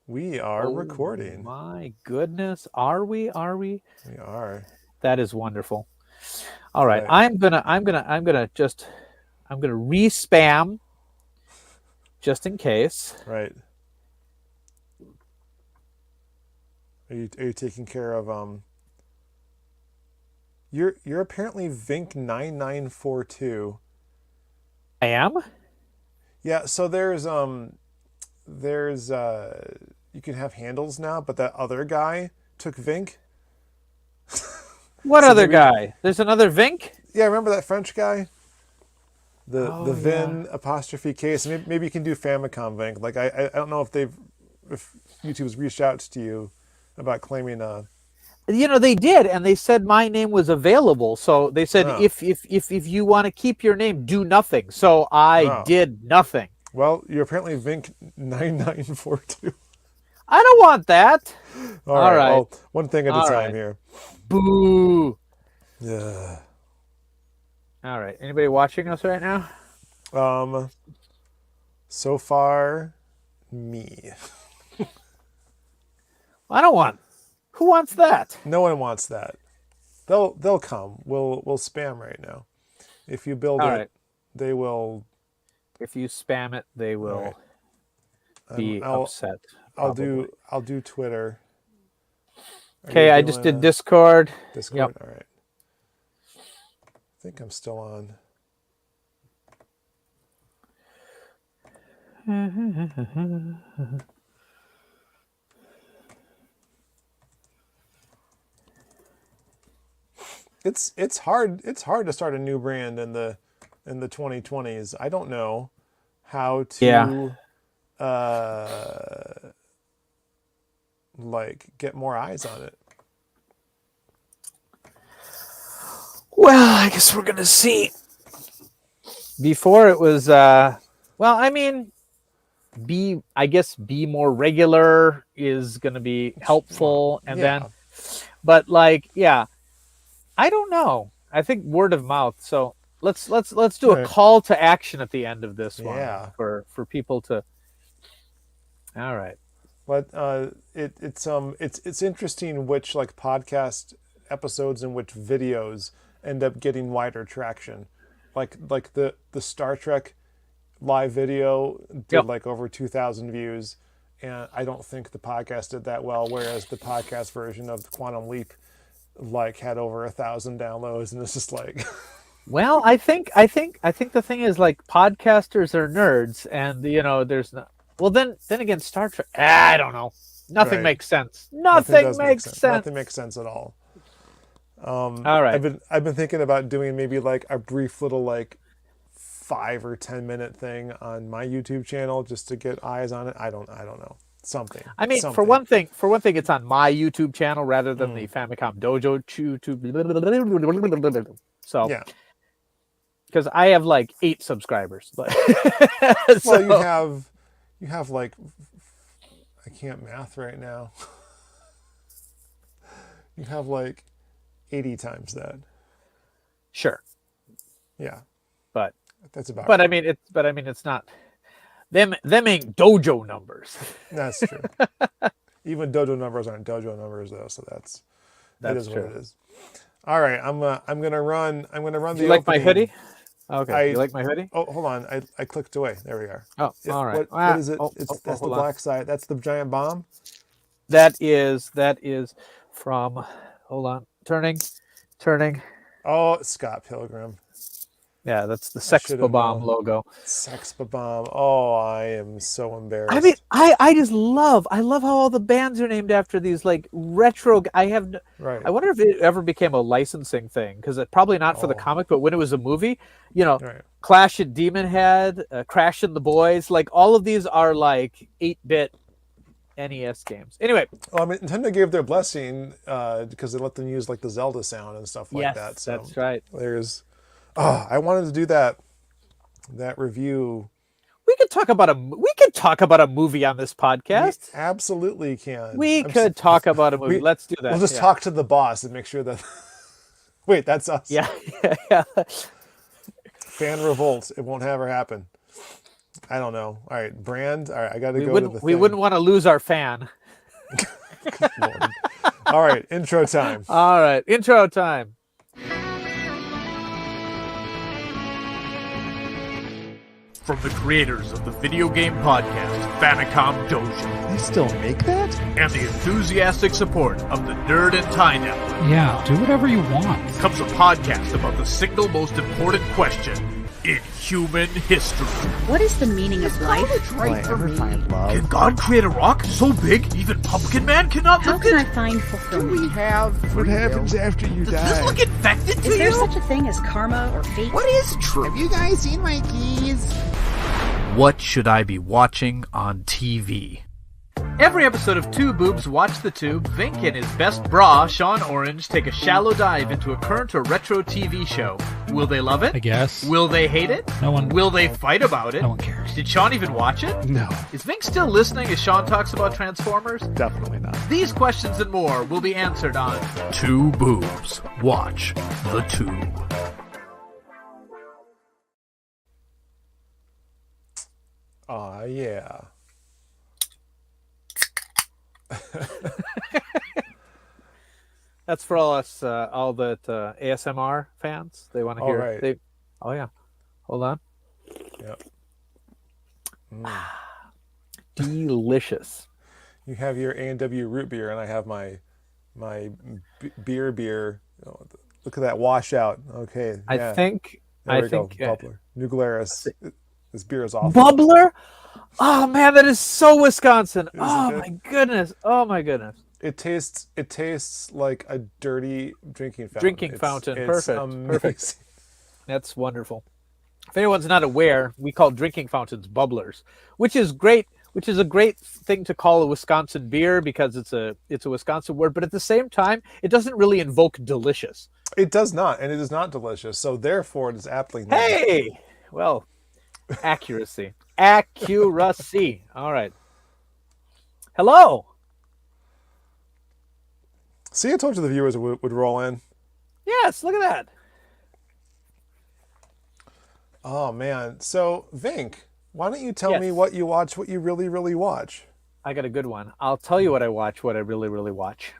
We are recording. My goodness, are we? Are we? We are. That is wonderful. All right, Right. I'm gonna re-spam just in case. Right. Are you taking care of You're apparently Vink9942. I am. Yeah, so there's you can have handles now, but that other guy took Vink. What So other maybe, guy? There's another Vink. yeah, remember that French guy? The Oh yeah. Vin apostrophe case. Maybe you can do Famicom Vink. Like I don't know if YouTube's reached out to you about claiming They did, and they said my name was available. So they said oh if you want to keep your name, do nothing. So I oh did nothing. well, you're apparently Vink9942. I don't want that. All All right. right. Well, one thing at a All time right. here. Boo. Yeah. All right. Anybody watching us right now? So far, me. I don't want. Who wants that? No one wants that. They'll come. We'll spam right now. If you build All it, right. they will. If you spam it, they will be I'll upset. I'll Probably. do Twitter. Okay, I just did Discord. Discord. Yep. All right. I think I'm still on. It's hard to start a new brand in the 2020s. I don't know how to like get more eyes on it. Well, I guess we're gonna see. Before it was, I mean, be more regular is gonna be helpful, and Yeah. then, but like, yeah, I don't know. I think word of mouth. So let's do a call to action at the end of this one. Yeah. For people to. All right. But it's interesting which like podcast episodes and which videos end up getting wider traction. Like the Star Trek live video did like over 2,000 views, and I don't think the podcast did that well. Whereas the podcast version of the Quantum Leap like had over 1,000 downloads, and it's just like. Well, I think the thing is like podcasters are nerds, and there's not. Well, then again, Star Trek. I don't know. Nothing makes sense. Nothing makes sense. Nothing makes sense at all. All right. I've been thinking about doing maybe like a brief little like 5 or 10 minute thing on my YouTube channel just to get eyes on it. I don't know. Something. I mean, something. for one thing, it's on my YouTube channel rather than the Famicom Dojo YouTube. So yeah, because I have like 8 subscribers, but well, you have like, I can't math right now. You have like 80 times that. Sure. Yeah. But that's about. But right. It's not. Them ain't dojo numbers. That's true. Even dojo numbers aren't dojo numbers though, so that is true. What it is. All right, I'm gonna run. Do you like my hoodie? Okay. You like my hoodie? Oh, hold on. I clicked away. There we are. Oh, yeah, all right. What is it? That's the black side. That's the giant bomb. That is from. Hold on. Turning. Oh, Scott Pilgrim. Yeah, that's the Sex Bomb logo. Sex Bomb. Oh, I am so embarrassed. I mean, I just love how all the bands are named after these like retro. Right. I wonder if it ever became a licensing thing, because it probably not for the comic, but when it was a movie, right. Clash at Demon Head, Crash and the Boys, like all of these are like 8-bit NES games. Anyway, well, I mean, Nintendo gave their blessing because they let them use like the Zelda sound and stuff like that. So that's right. There's. Oh, I wanted to do that review. We could talk about a movie on this podcast. We absolutely can. We could talk about a movie. Let's do that. We'll just talk to the boss and make sure that. Wait, that's us. Yeah. Fan revolt. It won't ever happen. I don't know. All right, brand. All right, I got to We go wouldn't to the we thing. wouldn't want to lose our fan. Lord. All right, intro time. All right, intro time. From the creators of the video game podcast Famicom Dojo They still make that? and the enthusiastic support of the Nerd and Tie Network Yeah, do whatever you want. comes a podcast about the single most important question in human history. What is the meaning of life? Will I ever find love? Can God create a rock so big even Pumpkin Man cannot How lift can it? I find fulfillment? What happens after you Does this look infected to Is there you? such a thing as karma or fate? What is true? Have you guys seen my keys? What should I be watching on TV? Every episode of Two Boobs Watch the Tube, Vink and his best bra, Sean Orange, take a shallow dive into a current or retro TV show. Will they love I it? guess. Will they hate it? No one- Will they fight about it? No one cares. Did Sean even watch it? No, Is Vink still listening as Sean talks about Transformers? definitely not. These questions and more will be answered on Two Boobs Watch the Tube. Aw, yeah. That's for all us, all the ASMR fans. They want to All hear. right. Oh yeah, hold on. Yep. Delicious. You have your A&W root beer, and I have my beer. Oh, look at that washout. Okay. I think. There I we think. go. Bubbler. New Glarus. This beer is awful. Bubbler. Oh man, that is so Wisconsin. Isn't Oh it? my goodness. Oh my goodness. It tastes like a dirty drinking fountain. Drinking fountain. It's Perfect. amazing. Perfect. That's wonderful. If anyone's not aware, we call drinking fountains bubblers, which is great. Which is a great thing to call a Wisconsin beer because it's a Wisconsin word, but at the same time, it doesn't really invoke delicious. It does not, and it is not delicious. So therefore, it is aptly named. Hey, well, accuracy, accuracy. All right. Hello. See, I told you the viewers would roll in. Yes, look at that. Oh man. So Vink, why don't you tell Yes. me what you watch, what you really, really watch? I got a good one. I'll tell you what I watch, what I really, really watch.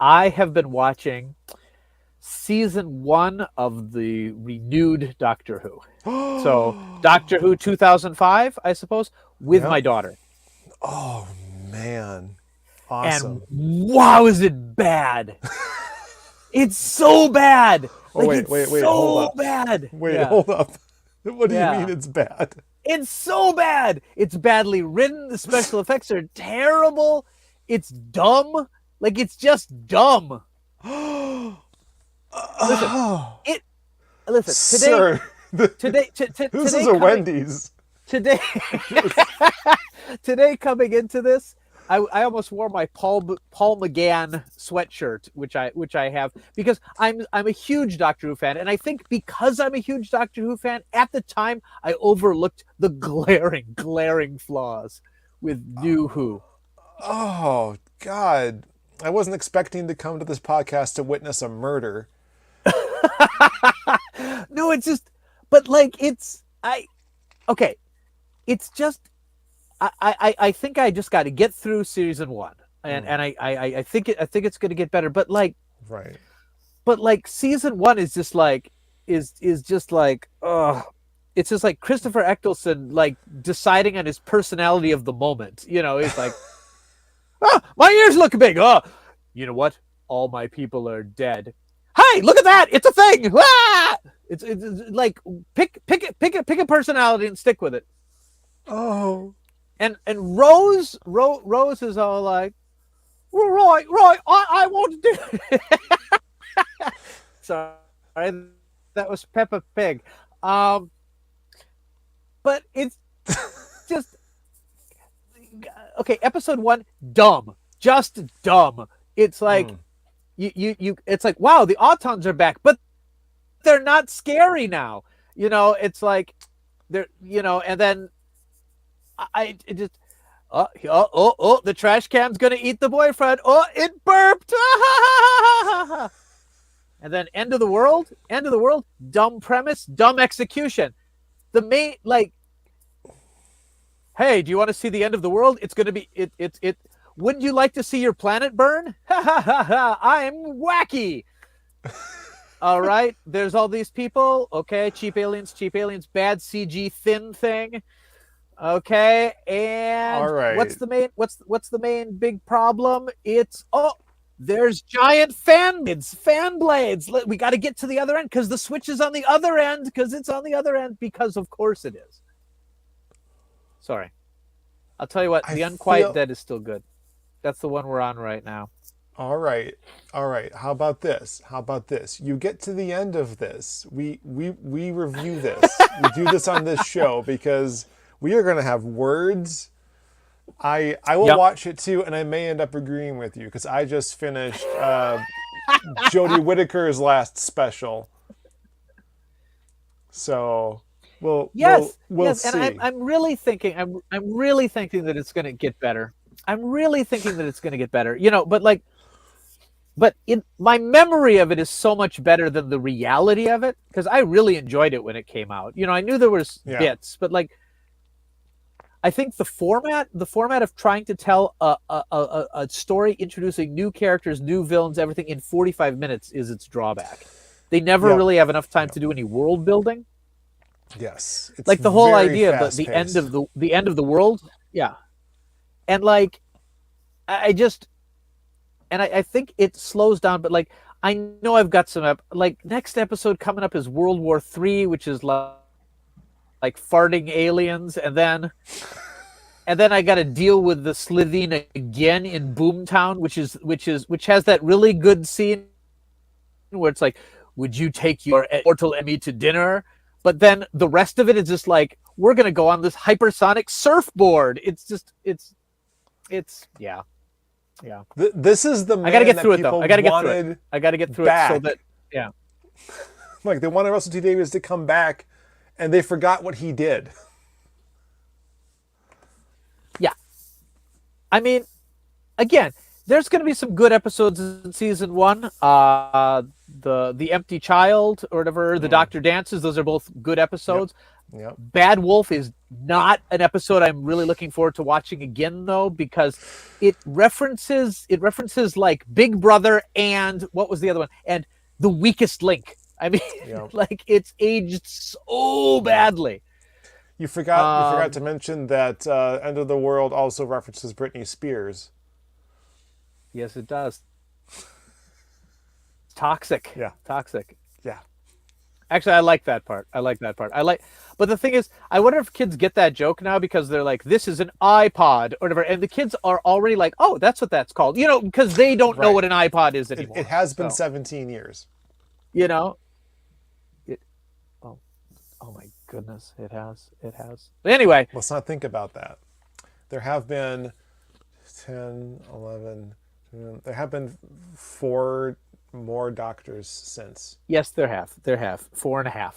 I have been watching season 1 of the renewed Doctor Who. So Doctor Who 2005, I suppose, with Yep. my daughter. Oh man. Awesome. And wow, is it bad? It's so bad. Oh, wait, it's wait, so hold up. bad. Wait, Yeah. hold up. What do Yeah. you mean it's bad? It's so bad. It's badly written. The special effects are terrible. It's dumb. Like it's just dumb. Listen, listen. Sir, Today, this today is a coming- Wendy's. Today, today coming into this, I almost wore my Paul McGann sweatshirt, which I have because I'm a huge Doctor Who fan, and I think because I'm a huge Doctor Who fan, at the time I overlooked the glaring flaws with New Who. Oh God, I wasn't expecting to come to this podcast to witness a murder. No, it's just, but like okay, it's just. I think I just got to get through season 1, and I think it's going to get better. But like season 1 is just like is just like it's just like Christopher Eccleston like deciding on his personality of the moment. You know, he's like, my ears look big. Oh, you know what? All my people are dead. Hey, look at that! It's a thing. Ah! It's like pick a personality and stick with it. Oh. And Rose is all like, right, I want to do it. Sorry, that was Peppa Pig. But it's just okay. Episode 1, dumb, just dumb. It's like you. It's like, wow, the Autons are back, but they're not scary now. You know, it's like they're, you know, and then. It just the trash can's gonna eat the boyfriend. Oh, it burped. And then end of the world, dumb premise, dumb execution. The main Hey, do you want to see the end of the world? It's going to be it. Wouldn't you like to see your planet burn? Ha ha ha ha! I'm wacky. All right, there's all these people. Okay, cheap aliens, bad CG thin thing. Okay, and All right. what's the main big problem? It's there's giant fan blades. We got to get to the other end because the switch is on the other end because it's on the other end because of course it is. Sorry, I'll tell you what. The Unquiet Dead is still good. That's the one we're on right now. All right. How about this? You get to the end of this. We review this. We do this on this show because we are going to have words. I will watch it too, and I may end up agreeing with you because I just finished Jodie Whittaker's last special. So we'll see. And I'm really thinking that it's going to get better. But in my memory of it is so much better than the reality of it because I really enjoyed it when it came out. I knew there was bits, but I think the format of trying to tell a story introducing new characters, new villains, everything in 45 minutes is its drawback. They never really have enough time to do any world building. Yes, it's like the whole idea of the end of the world, and I think it slows down, but I know I've got some next episode coming up is World War III, which is like farting aliens, and then I got to deal with the Slitheen again in Boomtown, which has that really good scene where it's like, would you take your mortal enemy to dinner? But then the rest of it is just like, we're going to go on this hypersonic surfboard. It's yeah. This is the man I got to get through it, people though. I got to get through it so that, Like, they wanted Russell T. Davies to come back, and they forgot what he did. Yeah. I mean, again, there's going to be some good episodes in season 1. The Empty Child or whatever, the Doctor Dances, those are both good episodes. Yep. Bad Wolf is not an episode I'm really looking forward to watching again, though, because it references like Big Brother and what was the other one? And The Weakest Link. I mean, it's aged so badly. You forgot to mention that End of the World also references Britney Spears. Yes, it does. Toxic. Yeah. Toxic. Yeah. Actually, I like that part. But the thing is, I wonder if kids get that joke now because they're like, this is an iPod or whatever. And the kids are already like, oh, that's what that's called. Because they don't know what an iPod is anymore. It has been 17 years. Oh my goodness, it has. But anyway. Let's not think about that. There have been 10, 11, there have been 4 more doctors since. Yes, there have. 4.5.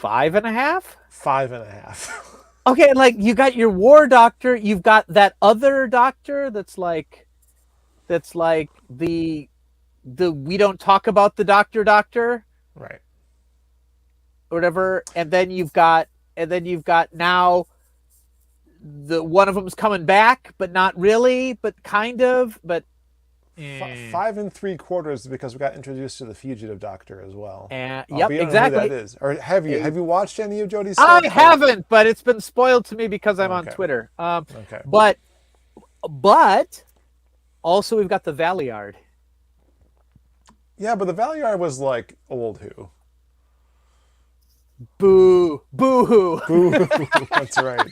5.5? 5.5. Okay, you got your war doctor, you've got that other doctor that's like the we don't talk about the doctor. Right. Or whatever, and then you've got now the one of them's coming back, but not really, but kind of, but 5 3/4 because we got introduced to the fugitive doctor as well. Yep, exactly. Or that is. Or have you watched any of Jodie's stuff? I haven't, but it's been spoiled to me because I'm on Twitter. Okay. But also we've got the Valeyard. Yeah, but the Valeyard was like old who. Boo-hoo. That's right.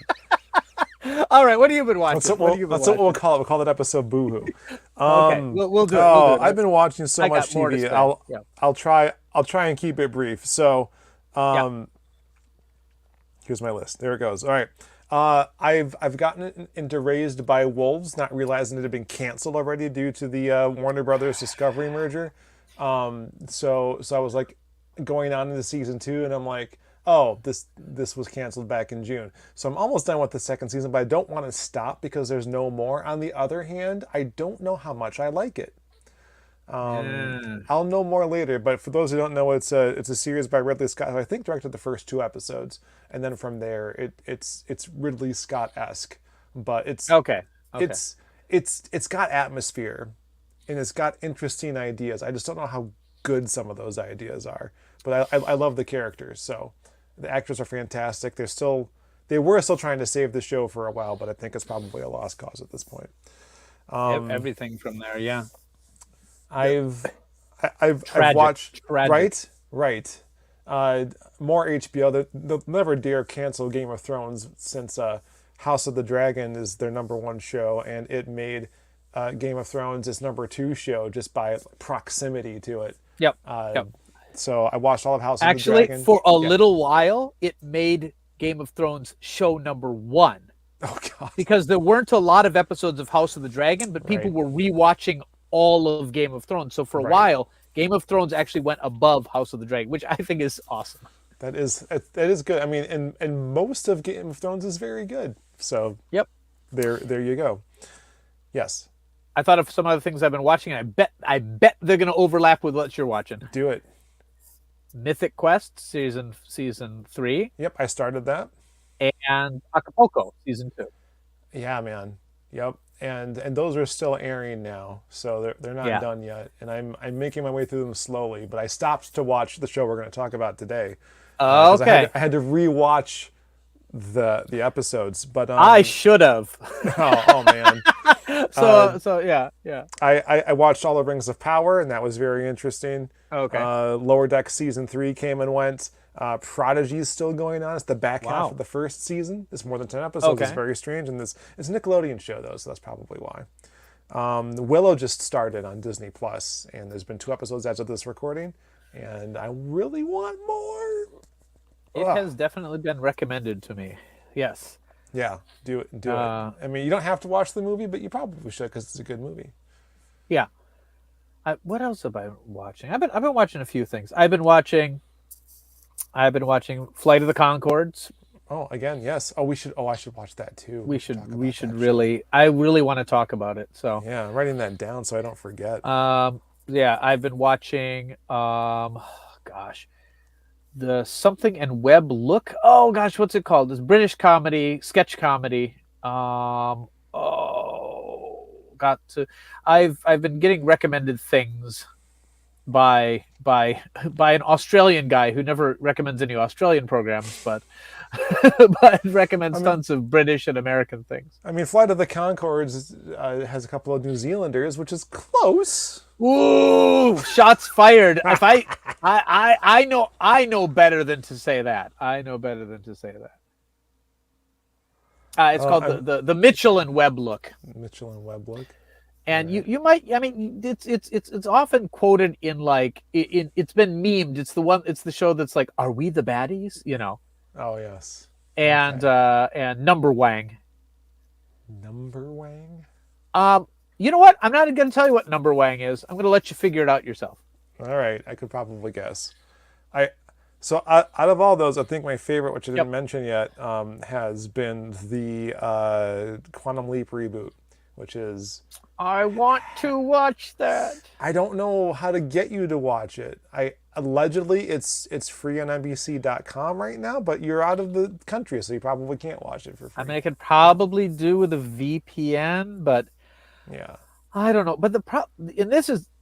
All right, what have you been watching? That's what we'll call it. We'll call that episode Boo-hoo. Okay, we'll do it. I've been watching so much TV. I'll try and keep it brief. So, here's my list. There it goes. All right. I've gotten into Raised by Wolves, not realizing it had been canceled already due to the Warner Brothers Discovery merger. So I was like going on into season 2, and I'm like, oh, this was canceled back in June. So I'm almost done with the second season, but I don't want to stop because there's no more. On the other hand, I don't know how much I like it. I'll know more later, but for those who don't know, it's a series by Ridley Scott, who I think directed the first 2 episodes, and then from there it's Ridley Scott-esque, but Okay. it's got atmosphere, and it's got interesting ideas. I just don't know how good some of those ideas are, but I love the characters. So the actors are fantastic. They were still trying to save the show for a while, but I think it's probably a lost cause at this point. Everything from there, yeah. I've Tragic. watched Tragic. right. More HBO. They'll never dare cancel Game of Thrones since House of the Dragon is their #1 show, and it made Game of Thrones its #2 show just by proximity to it. Yep. So I watched all of House of the Actually, Dragon. for a little while, it made Game of Thrones show #1 Oh God. because there weren't a lot of episodes of House of the Dragon, but people were rewatching all of Game of Thrones. So for a while, Game of Thrones actually went above House of the Dragon, which I think is awesome. That is good. I mean, and most of Game of Thrones is very good. So there you go. Yes. I thought of some other things I've been watching, and I bet they're going to overlap with what you're watching. Do it. Mythic Quest season 3. Yep, I started that. And Acapulco season 2. Yeah, man. Yep. And those are still airing now, so they're not done yet. And I'm making my way through them slowly. But I stopped to watch the show we're going to talk about today. Okay. I had to rewatch the episodes, but I should have. oh man. So yeah. I watched all the Rings of Power, and that was very interesting. Okay. Lower Deck season 3 came and went. Prodigy is still going on. It's the back half of the first season. It's more than 10 episodes. Okay. It's very strange, and it's a Nickelodeon show though, so that's probably why. Willow just started on Disney Plus, and there's been 2 episodes as of this recording, and I really want more. It has definitely been recommended to me. Yes. Yeah, do it. I mean, you don't have to watch the movie, but you probably should because it's a good movie. Yeah. What else have I been watching? I've been watching a few things. I've been watching Flight of the Conchords. Oh, again, yes. Oh, I should watch that too. We should really. I really want to talk about it. So yeah, I'm writing that down so I don't forget. Yeah, I've been watching. The Something and Web Look. Oh gosh, what's it called? This British comedy, sketch comedy. I've been getting recommended things by an Australian guy who never recommends any Australian programs, but recommends tons of British and American things. I mean, Flight of the Conchords has a couple of New Zealanders, which is close. Ooh, shots fired. If I know better than to say that. I know better than to say that. It's called the Mitchell and Webb Look. Mitchell and Webb Look. And you might, I mean, it's often quoted in like it's been memed. It's the show that's like, are we the baddies? You know. Oh yes. And Number Wang. Number Wang. You know what? I'm not going to tell you what Number Wang is. I'm going to let you figure it out yourself. All right, I could probably guess. So out of all those, I think my favorite, which I didn't mention yet, has been the Quantum Leap reboot, which is. I want to watch that. I don't know how to get you to watch it. Allegedly it's free on NBC.com right now, but you're out of the country, so you probably can't watch it for free. I mean, I could probably do with a VPN, but yeah, I don't know. But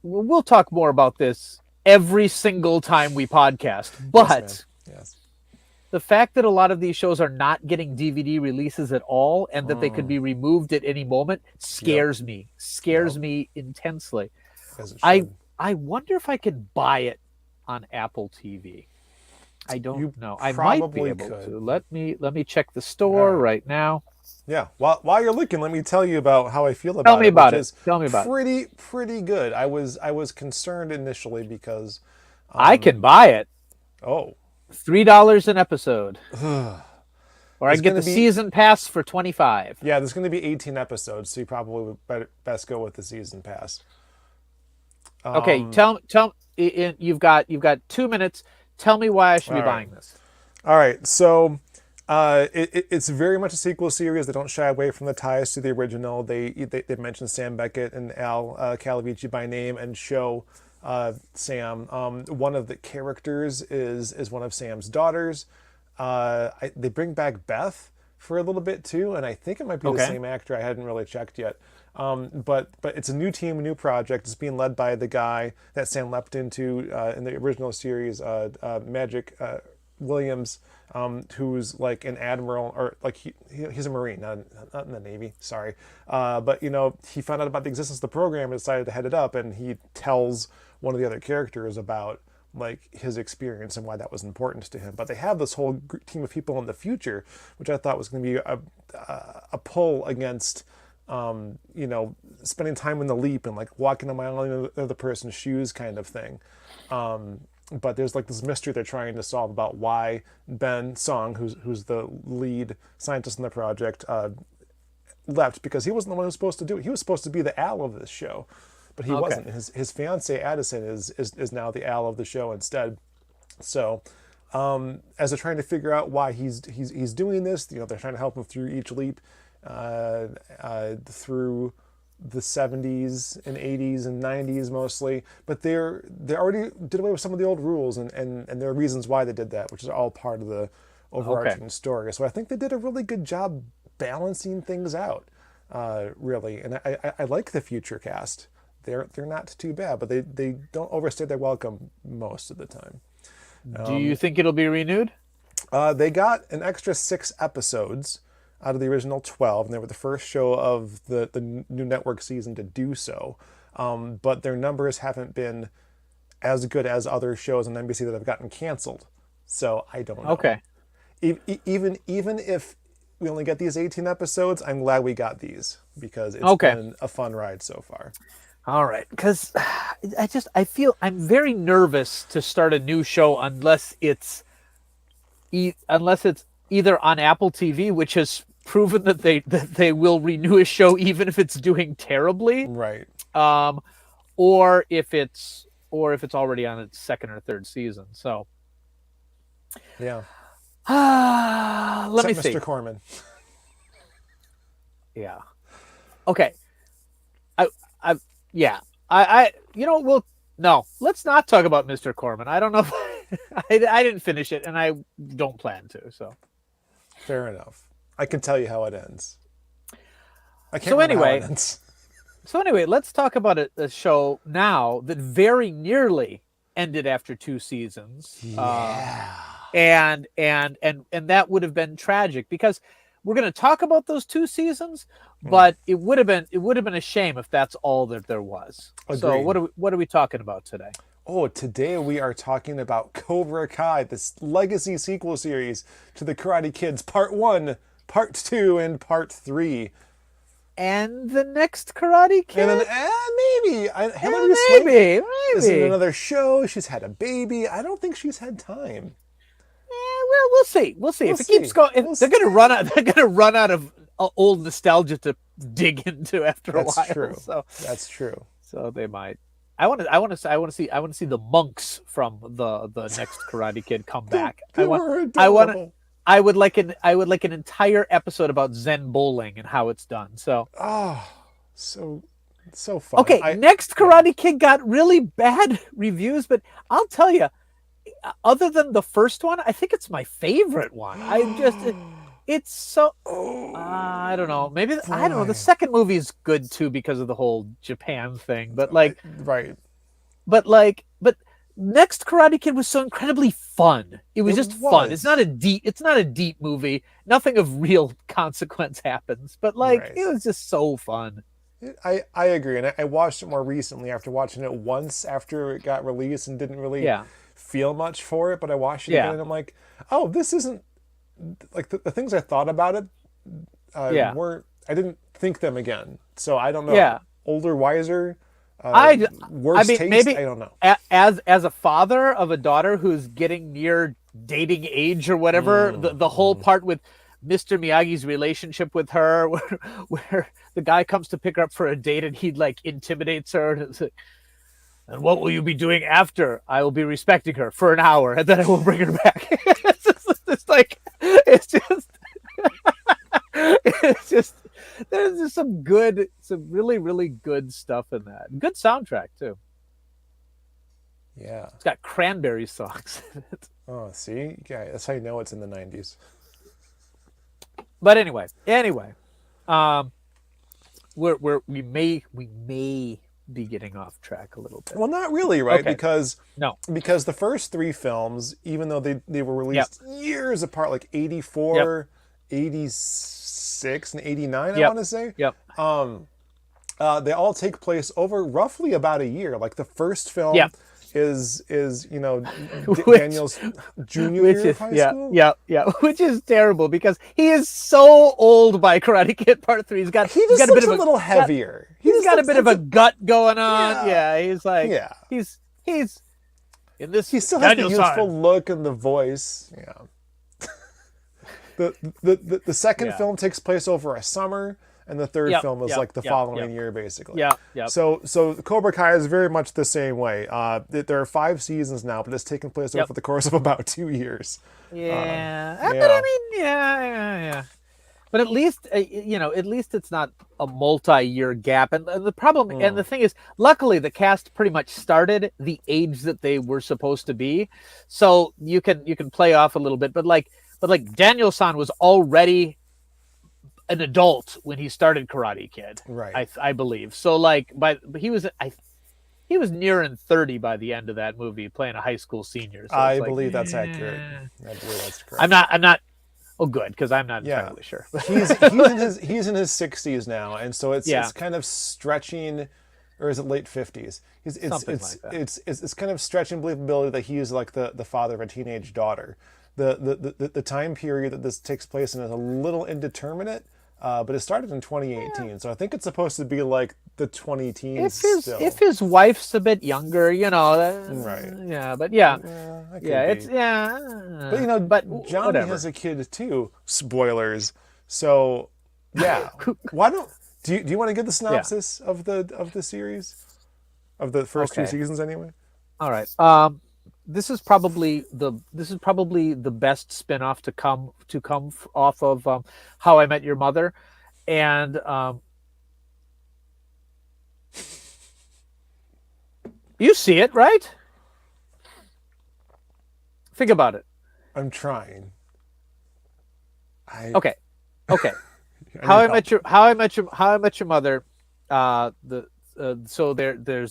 we'll talk more about this every single time we podcast. But yes. The fact that a lot of these shows are not getting DVD releases at all, and that they could be removed at any moment, scares me. Scares me intensely. I wonder if I could buy it on Apple TV. I don't know. I might be able to. Let me check the store right now. Yeah. While you're looking, let me tell you about how I feel about it. Tell me about it. Pretty good. I was concerned initially because I can buy it. Oh. $3 an episode. Or I get the season pass for $25. Yeah, there's going to be 18 episodes, so you probably would best go with the season pass. Okay, tell you've got 2 minutes. Tell me why I should be buying this. All right, so It's very much a sequel series. They don't shy away from the ties to the original. They mention Sam Beckett and Al Calavici by name and show Sam. One of the characters is one of Sam's daughters. They bring back Beth for a little bit too, and I think it might be the same actor. I hadn't really checked yet. But it's a new team, a new project. It's being led by the guy that Sam leapt into in the original series, Magic Williams, who's like an admiral, or like he's a Marine, not in the Navy, sorry. But he found out about the existence of the program and decided to head it up, and he tells one of the other characters about like his experience and why that was important to him. But they have this whole team of people in the future, which I thought was going to be a pull against spending time in the leap and like walking a mile in the other person's shoes kind of thing. But there's like this mystery they're trying to solve about why Ben Song, who's the lead scientist in the project, left, because he wasn't the one who was supposed to do it. He was supposed to be the Al of this show, but he wasn't. His fiance Addison is now the Al of the show instead. So as they're trying to figure out why he's doing this, they're trying to help him through each leap, through the 70s and 80s and 90s mostly, but they already did away with some of the old rules, and there are reasons why they did that, which is all part of the overarching story. So I think they did a really good job balancing things out, really. And I like the future cast. They're not too bad, but they don't overstay their welcome most of the time. Do you think it'll be renewed? They got an extra 6 episodes out of the original 12, and they were the first show of the new network season to do so. But their numbers haven't been as good as other shows on NBC that have gotten canceled. So I don't know. Okay. Even if we only get these 18 episodes, I'm glad we got these, because it's been a fun ride so far. All right, because I feel I'm very nervous to start a new show unless it's either on Apple TV, which has proven that they will renew a show even if it's doing terribly, right? Or if it's already on its 2nd or 3rd season. So yeah. Let me see. Mr. Corman. Yeah. Okay. Let's not talk about Mr. Corman. I don't know if I didn't finish it, and I don't plan to. So fair enough. I can tell you how it ends. I can't so remember anyway, how it ends. So anyway, let's talk about a show now that very nearly ended after 2 seasons. Yeah. And that would have been tragic, because we're going to talk about those 2 seasons, but it would have been a shame if that's all that there was. Agreed. So what are we talking about today? Oh, today we are talking about Cobra Kai, this legacy sequel series to the Karate Kids, Part 1, Part 2, and Part 3. And the next Karate Kid? And then, maybe. Maybe. Is in another show. She's had a baby. I don't think she's had time. Well, we'll see. If it keeps going, they're going to run out of old nostalgia to dig into after a while. That's true. So that's true. So they might. I want to see the monks from the next Karate Kid come back. I would like an entire episode about Zen bowling and how it's done. So so fun. Okay, next Karate Kid got really bad reviews, but I'll tell you, other than the first one, I think it's my favorite one. It's so I don't know. Maybe I don't know. The second movie is good too because of the whole Japan thing, but right. But Next Karate Kid was so incredibly fun. It was fun. It's not a deep movie. Nothing of real consequence happens, but It was just so fun. I agree, and I watched it more recently after watching it once after it got released and didn't really feel much for it, but I watched it again and I'm like, oh, this isn't like the things I thought about it weren't. I didn't think them again, so I don't know. Yeah. Older, wiser. Worse taste. Maybe I don't know. As a father of a daughter who's getting near dating age or whatever, the whole part with Mr. Miyagi's relationship with her, where the guy comes to pick her up for a date and he intimidates her. And what will you be doing after? I will be respecting her for an hour, and then I will bring her back. It's like, it's just, it's just, there's just some really, really good stuff in that. Good soundtrack too. Yeah. It's got Cranberry songs in it. Oh, see? Yeah, that's how you know it's in the 90s. But anyway, we may be getting off track a little bit. Well, not really, right? Okay. Because No. the first three films, even though they were released years apart, like 84, 86, and 89, I want to say. Yep. They all take place over roughly about a year. Like the first film is Daniel's junior year of high school. Yeah, which is terrible because he is so old by Karate Kid Part 3. He just looks a bit of a little heavier. He's got a bit of a gut going on. Yeah, he's like he's in this. He still has Daniel the youthful look and the voice. Yeah. The second film takes place over a summer. And the third film is like the following year, basically. Yeah. So Cobra Kai is very much the same way. There are 5 seasons now, but it's taken place over the course of about 2 years. Yeah. But I mean, yeah. But at least it's not a multi-year gap. And the problem, and the thing is, luckily the cast pretty much started the age that they were supposed to be, so you can play off a little bit. But like Daniel-san was already an adult when he started Karate Kid, right? I believe. So like, he was nearing 30 by the end of that movie, playing a high school senior. So I believe that's accurate. I believe that's correct. I'm not. Oh, good, because I'm not entirely sure. he's in his 60s now, and so it's kind of stretching, or is it late 50s? It's kind of stretching believability that he is like the father of a teenage daughter. The time period that this takes place in is a little indeterminate. But it started in 2018, so I think it's supposed to be like the 20-teens if his wife's a bit younger, right? Yeah, but but Johnny has a kid too. Spoilers. So yeah, why don't do you want to give the synopsis of the series, of the first 2 seasons anyway? All right. This is probably the best spin-off to come off of How I Met Your Mother, and you see it, right? Think about it. I'm trying. Okay. How I Met Your Mother. So they're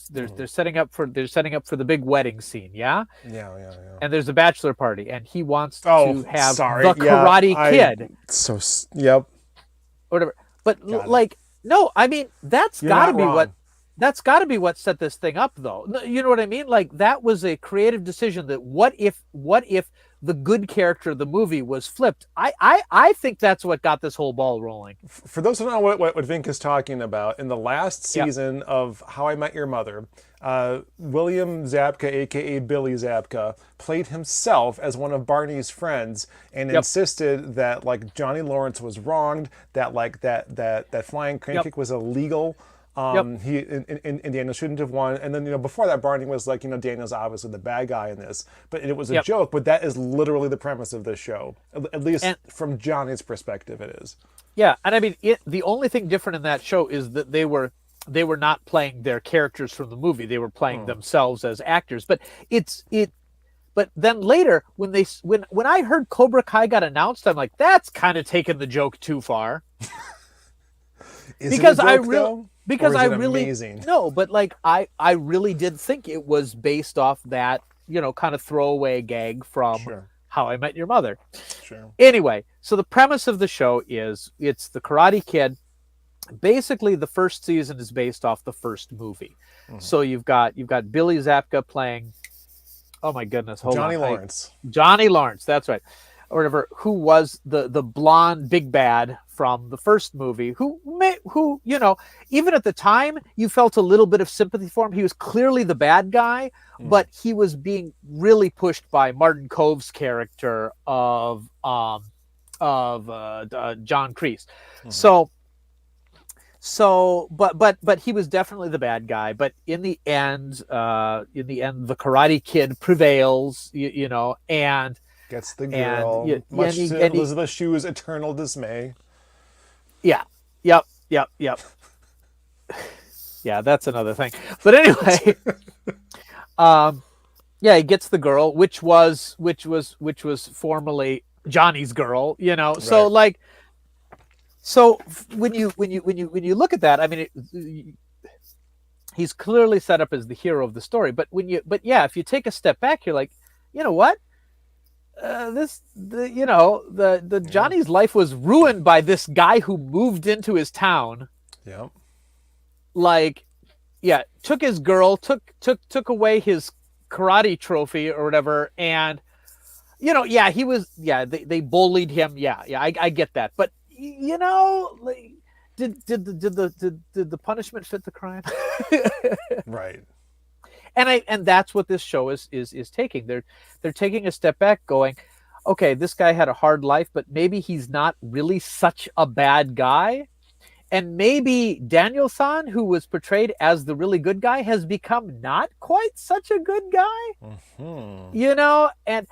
setting up for the big wedding scene, yeah. And there's a bachelor party, and he wants to have the Karate Kid. Whatever. But no, I mean that's got to be what set this thing up, though. You know what I mean? Like that was a creative decision. That what if the good character of the movie was flipped? I think that's what got this whole ball rolling. For those who don't know what Vink is talking about, in the last season of How I Met Your Mother, William Zabka, aka Billy Zabka, played himself as one of Barney's friends and insisted that like Johnny Lawrence was wronged, that like that flying crane kick was illegal. He and Daniel shouldn't have won. And then before that, Barney was like, Daniel's obviously the bad guy in this, but it was a joke. But that is literally the premise of this show, at least from Johnny's perspective, it is. Yeah, and I mean, the only thing different in that show is that they were not playing their characters from the movie; they were playing themselves as actors. But But then later, when I heard Cobra Kai got announced, I'm like, that's kind of taking the joke too far. Because I really amazing? No, but like I really did think it was based off that kind of throwaway gag from How I Met Your Mother. Sure. Anyway, so the premise of the show is it's the Karate Kid. Basically, the first season is based off the first movie. Mm-hmm. So you've got Billy Zabka playing. Oh my goodness! Johnny Lawrence. Johnny Lawrence, that's right, or whatever. Who was the blonde big bad from the first movie? Who even at the time you felt a little bit of sympathy for him. He was clearly the bad guy, but he was being really pushed by Martin Kove's character of John Kreese. Mm-hmm. But he was definitely the bad guy. But in the end, the Karate Kid prevails, and Gets the And, girl, yeah, much and he- to and he- Elizabeth Shue's eternal dismay. Yeah. Yep. Yeah, that's another thing. But anyway, yeah, he gets the girl, which was formerly Johnny's girl, you know. So Right. like, when you look at that, I mean, he's clearly set up as the hero of the story. But yeah, if you take a step back, you're like, you know what? The Johnny's life was ruined by this guy who moved into his town. Yep. Like, yeah, took his girl, took away his karate trophy or whatever, and yeah, they bullied him. Yeah, I get that, but like, did the punishment fit the crime? Right. And that's what this show is taking. They're taking a step back, going, okay, this guy had a hard life, but maybe he's not really such a bad guy. And maybe Daniel-san, who was portrayed as the really good guy, has become not quite such a good guy. Mm-hmm. And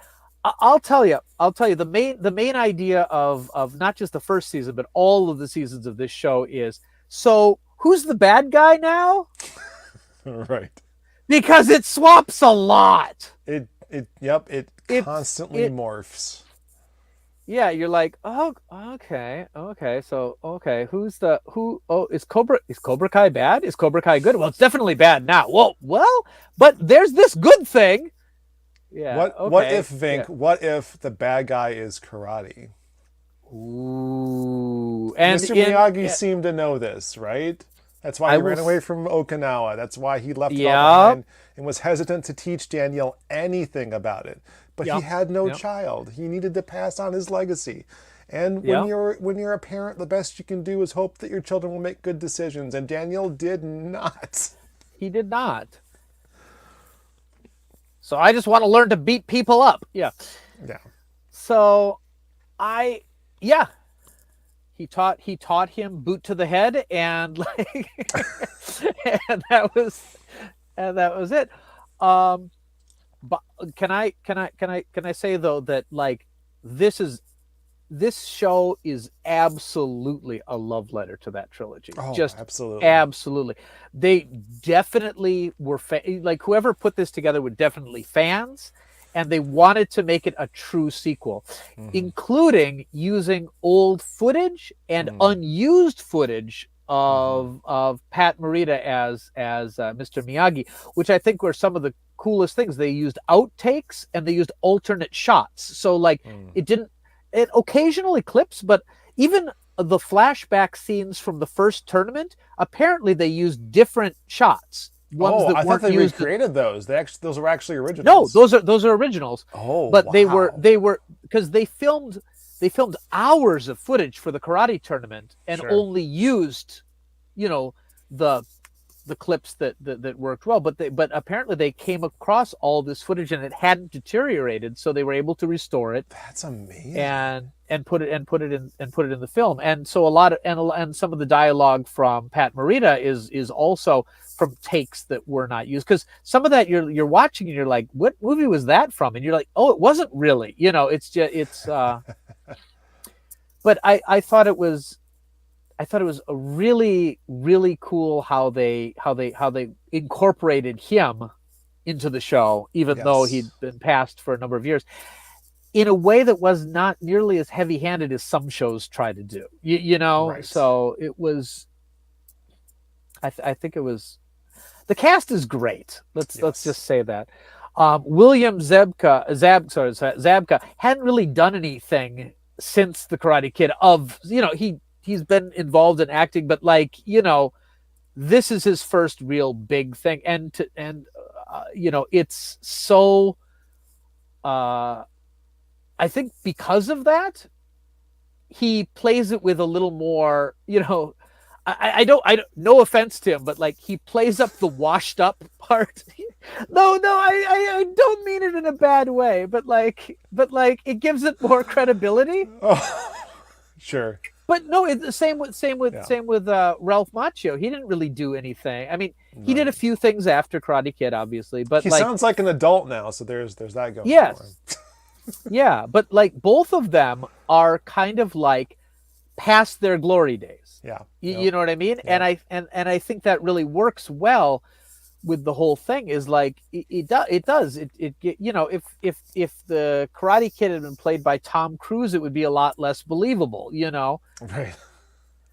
I'll tell you, the main idea of not just the first season, but all of the seasons of this show is, so who's the bad guy now? Right. Because it swaps a lot. It constantly morphs. Yeah, you're like, oh, okay. So, okay, is Cobra Kai bad? Is Cobra Kai good? Well, it's definitely bad now. Well, but there's this good thing. Yeah. What if, Vink? Yeah. What if the bad guy is karate? Ooh. And Mr. Miyagi seemed to know this, right? That's why he ran away from Okinawa. That's why he left it all behind and was hesitant to teach Daniel anything about it. But he had no child. He needed to pass on his legacy. And when you're a parent, the best you can do is hope that your children will make good decisions. And Daniel did not. He did not. So I just want to learn to beat people up. Yeah. Yeah. So he taught him boot to the head, and like and that was it. But can I say though that like this show is absolutely a love letter to that trilogy. Oh, just absolutely. They definitely were like, whoever put this together were definitely fans, and they wanted to make it a true sequel, including using old footage and unused footage of Pat Morita as Mr. Miyagi, which I think were some of the coolest things. They used outtakes and they used alternate shots. So like it occasionally clips, but even the flashback scenes from the first tournament, apparently they used different shots. I thought they recreated those. Those were actually originals. No, those are originals. Oh, but wow. they were because they filmed hours of footage for the karate tournament and only used, the clips that worked well. But apparently they came across all this footage and it hadn't deteriorated, so they were able to restore it. That's amazing. And put it in the film. And so a lot of and some of the dialogue from Pat Morita is also from takes that were not used, because some of that you're watching and you're like, what movie was that from? And you're like, oh, it wasn't really, but I thought it was a really, really cool how they incorporated him into the show, even though he'd been passed for a number of years, in a way that was not nearly as heavy-handed as some shows try to do. Right. So it was. I think it was. The cast is great. Let's just say that. William Zabka hadn't really done anything since The Karate Kid. He's been involved in acting, but this is his first real big thing, and it's so. I think because of that, he plays it with a little more. I don't. No offense to him, but he plays up the washed up part. No, I don't mean it in a bad way, but it gives it more credibility. Oh, sure. But no, it's the same with Ralph Macchio. He didn't really do anything. I mean, he did a few things after Karate Kid, obviously, but he sounds like an adult now, so there's that going. Yes. Yeah, but like both of them are kind of like past their glory days. Yeah. You know what I mean? And I think that really works well with the whole thing. Is like it does you know, if the Karate Kid had been played by Tom Cruise, it would be a lot less believable. You know. Right.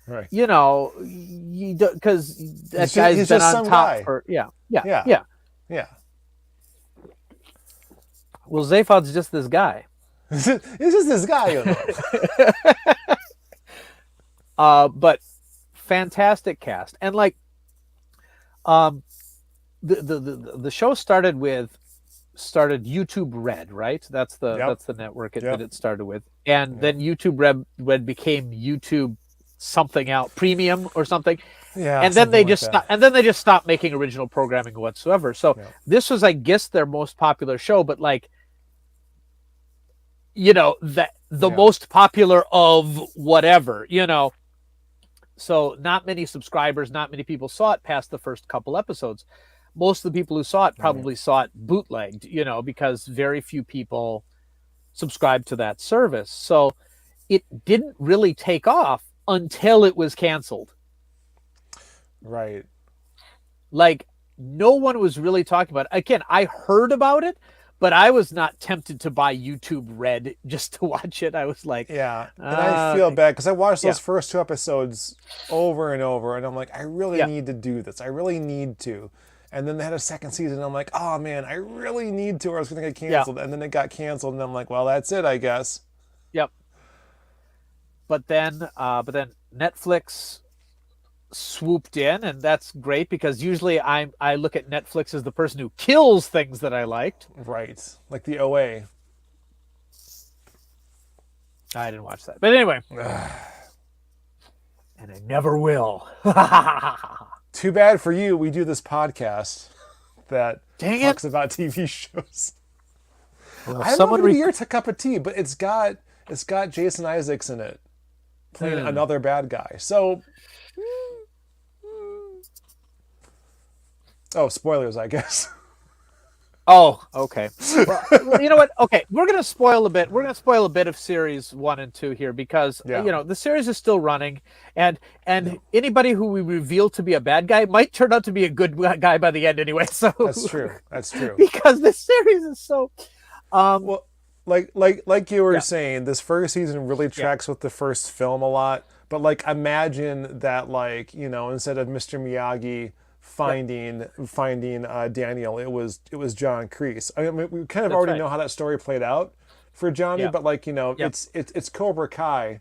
Right. You know, because that guy's he's been just on some top guy. for Yeah. Yeah. Well, Zaphod's just this guy. It's just this guy, you know. But fantastic cast, and like, the show started YouTube Red, right? That's the network that it started with, and then YouTube Red became YouTube something out premium or something. Yeah, and then they like just stopped, and then they just stopped making original programming whatsoever. So this was, I guess, their most popular show, but like, you know, the most popular of whatever, you know. So not many subscribers, not many people saw it past the first couple episodes. Most of the people who saw it probably saw it bootlegged, you know, because very few people subscribed to that service. So it didn't really take off until it was canceled. Right. Like, no one was really talking about it. Again, I heard about it, but I was not tempted to buy YouTube Red just to watch it. I was like, yeah. And I feel bad because I watched those first 2 episodes over and over, and I'm like, I really need to do this. I really need to. And then they had a second season, and I'm like, oh man, I really need to, or I was going to get canceled. And then it got canceled, and I'm like, well, that's it, I guess. Yep. But then Netflix swooped in, and that's great, because usually I look at Netflix as the person who kills things that I liked. Right. Like the OA. I didn't watch that. But anyway. And I never will. Too bad for you. We do this podcast that talks about TV shows. Well, I don't know if it'll be your cup of tea, but it's got Jason Isaacs in it, playing another bad guy. So, spoilers, I guess. Oh, okay. Well, you know what? Okay, we're gonna spoil a bit. We're gonna spoil a bit of series 1 and 2 here, because you know, the series is still running, and anybody who we reveal to be a bad guy might turn out to be a good guy by the end anyway. So that's true. That's true. Because the series is so. Well, like you were saying, this first season really tracks with the first film a lot. But like, imagine that, like, you know, instead of Mr. Miyagi finding Daniel, it was John Kreese. I mean, we kind of already know how that story played out for Johnny, but like, you know, it's Cobra Kai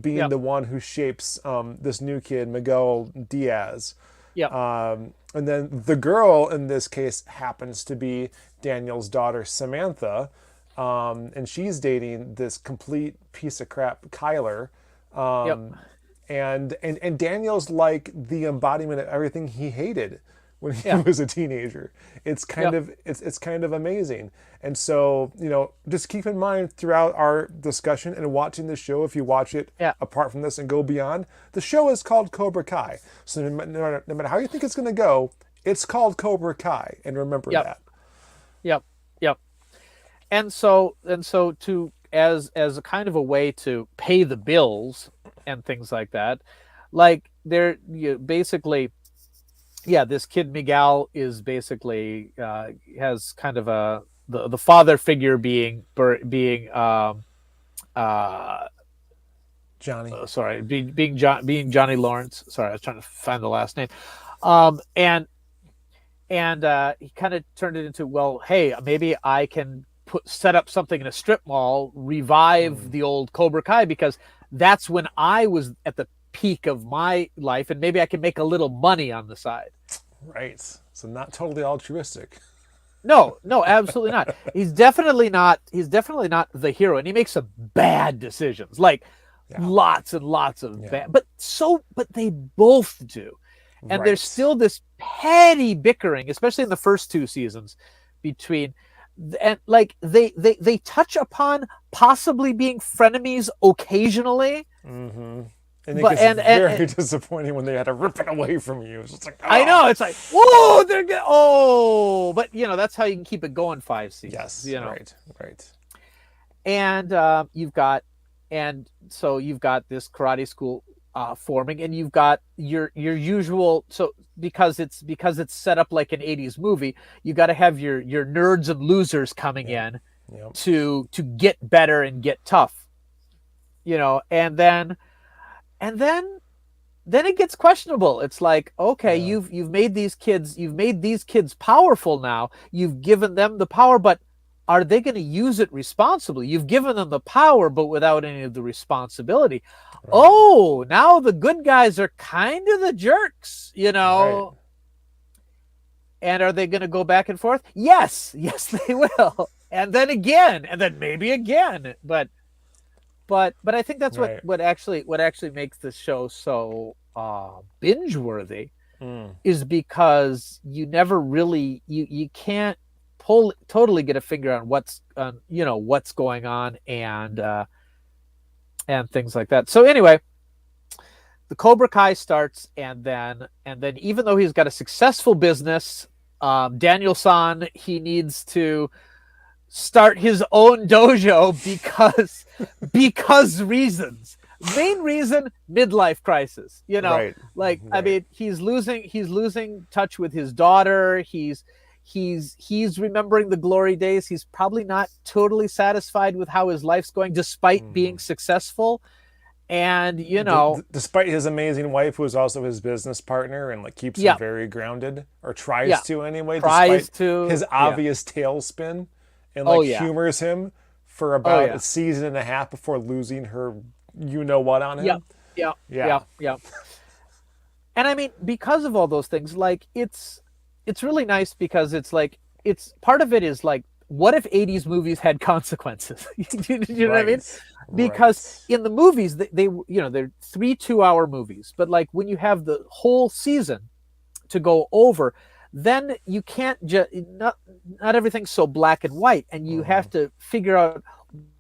being the one who shapes this new kid, Miguel Diaz. And then the girl in this case happens to be Daniel's daughter, Samantha, and she's dating this complete piece of crap, Kyler. And Daniel's like the embodiment of everything he hated when he was a teenager. It's kind of it's kind of amazing. And so, you know, just keep in mind throughout our discussion and watching the show, if you watch it apart from this and go beyond, the show is called Cobra Kai. So no matter how you think it's going to go, it's called Cobra Kai, and remember that. Yep. And so to as a kind of a way to pay the bills and things like that, like basically, this kid Miguel is basically has kind of the father figure being Johnny. Being Johnny Lawrence. Sorry, I was trying to find the last name. And he kind of turned it into, well, hey, maybe I can set up something in a strip mall, revive the old Cobra Kai, because that's when I was at the peak of my life, and maybe I can make a little money on the side. Right. So not totally altruistic. No, absolutely not. He's definitely not the hero, and he makes some bad decisions, like lots and lots of bad. But they both do. And there's still this petty bickering, especially in the first 2 seasons, between, and like they touch upon possibly being frenemies occasionally. Mm-hmm. And it gets very disappointing when they had to rip it away from you. It's just like, I know, it's like, whoa, they're good. Oh, but you know, that's how you can keep it going 5 seasons. Yes, you know? Right. and you've got this karate school forming, and you've got your usual. So because it's set up like an 80s movie, you got to have your nerds and losers coming in Yep. to get better and get tough, and then it gets questionable. It's like, okay, you've made these kids powerful now. You've given them the power, but are they going to use it responsibly? You've given them the power, but without any of the responsibility. Right. Oh, now the good guys are kind of the jerks, Right. And are they going to go back and forth? Yes, they will. And then again, and then maybe again. But I think that's what actually makes this show so binge worthy is because you never really you can't totally get a finger on what's going on and things like that. So anyway, the Cobra Kai starts, and then even though he's got a successful business, Daniel-san, he needs to start his own dojo because reasons. Main reason, midlife crisis. Right. I mean, he's losing touch with his daughter. He's remembering the glory days. He's probably not totally satisfied with how his life's going, despite being successful. And despite his amazing wife, who is also his business partner and keeps him very grounded, or tries to anyway, despite his obvious tailspin, and humors him for about a season and a half before losing her what on him. Yeah. And I mean, because of all those things, it's really nice because it's part of it is what if 80s movies had consequences? you know what I mean? Because in the movies, they're 3 2-hour movies, but when you have the whole season to go over, then you can't not everything's so black and white, and you have to figure out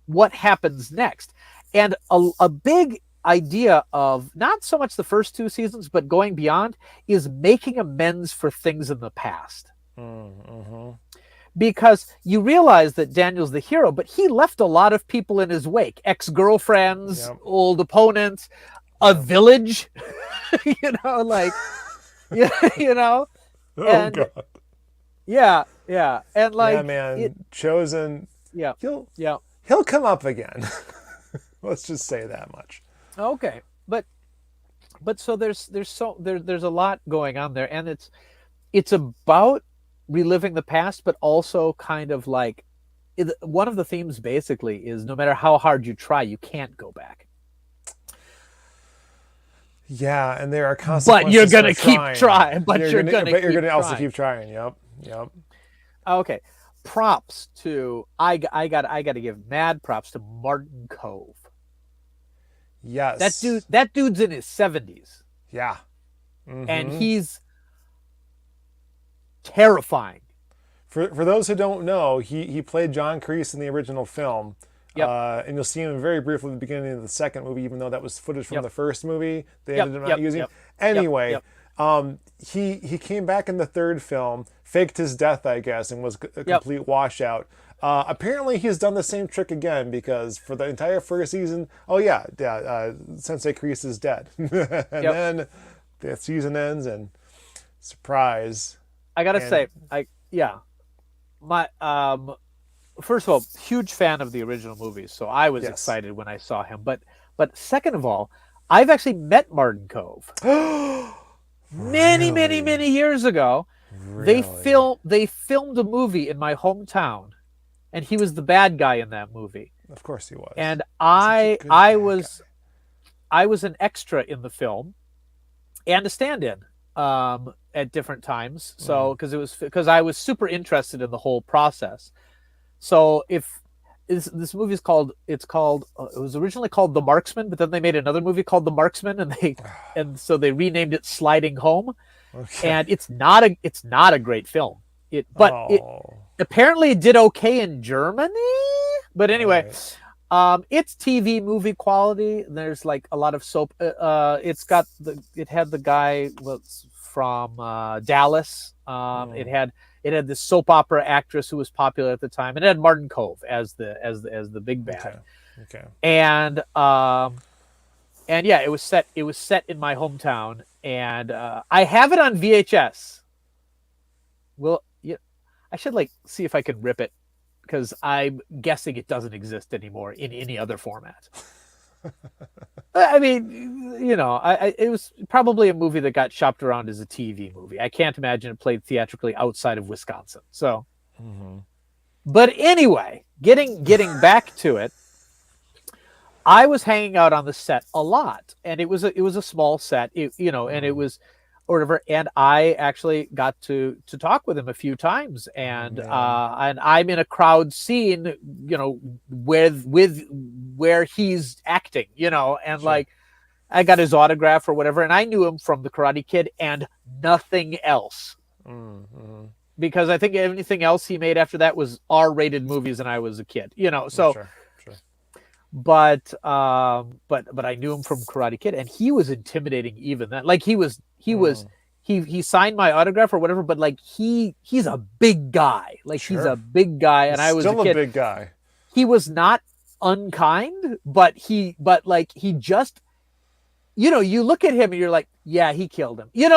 what happens next. And a big idea of not so much the first 2 seasons, but going beyond, is making amends for things in the past. Because you realize that Daniel's the hero, but he left a lot of people in his wake: ex-girlfriends, old opponents, a village, Oh, and God. And Chosen. He'll come up again. Let's just say that much. Okay, but so there's a lot going on there, and it's about reliving the past, but also kind of one of the themes basically is no matter how hard you try, you can't go back. Yeah, and there are consequences. But you're gonna keep trying. But you're gonna also keep trying. Yep. Okay. Props to I got to give mad props to Martin Cove. Yes. That dude's in his 70s. Yeah. And he's terrifying. For those who don't know, he played John Kreese in the original film. And you'll see him very briefly at the beginning of the second movie, even though that was footage from the first movie they ended up not using. Anyway, he came back in the third film, faked his death, I guess, and was a complete washout. Apparently he's done the same trick again, because for the entire first season, Sensei Kreese is dead. And then the season ends and surprise. I gotta say, first of all, huge fan of the original movies, so I was excited when I saw him. But second of all, I've actually met Martin Cove many years ago. Really? They filmed a movie in my hometown, and he was the bad guy in that movie. Of course he was. And I was an extra in the film and a stand-in at different times. So because I was super interested in the whole process. So this movie is called, it was originally called The Marksman, but then they made another movie called The Marksman, and so they renamed it Sliding Home. Okay. And it's not a great film. It apparently did okay in Germany, but anyway, it's TV movie quality. There's a lot of soap. It had the guy from Dallas. it had this soap opera actress who was popular at the time, and it had Martin Kove as the big bad. Okay. And yeah, it was set in my hometown, and I have it on VHS. Well, yeah, I should see if I can rip it, because I'm guessing it doesn't exist anymore in any other format. I mean, it was probably a movie that got shopped around as a TV movie. I can't imagine it played theatrically outside of Wisconsin. So, but anyway, getting back to it, I was hanging out on the set a lot, and it was a small set, and it was or whatever. And I actually got to talk with him a few times, and I'm in a crowd scene, where he's acting, and Sure. I got his autograph or whatever, and I knew him from The Karate Kid and nothing else. Because I think anything else he made after that was R-rated movies, and I was a kid, so. Sure. But I knew him from Karate Kid, and he was intimidating even then. He signed my autograph or whatever, but he's a big guy. He's a big guy, and I was still a kid. A big guy. He was not unkind, but he just, you look at him and you're like, yeah, he killed him. He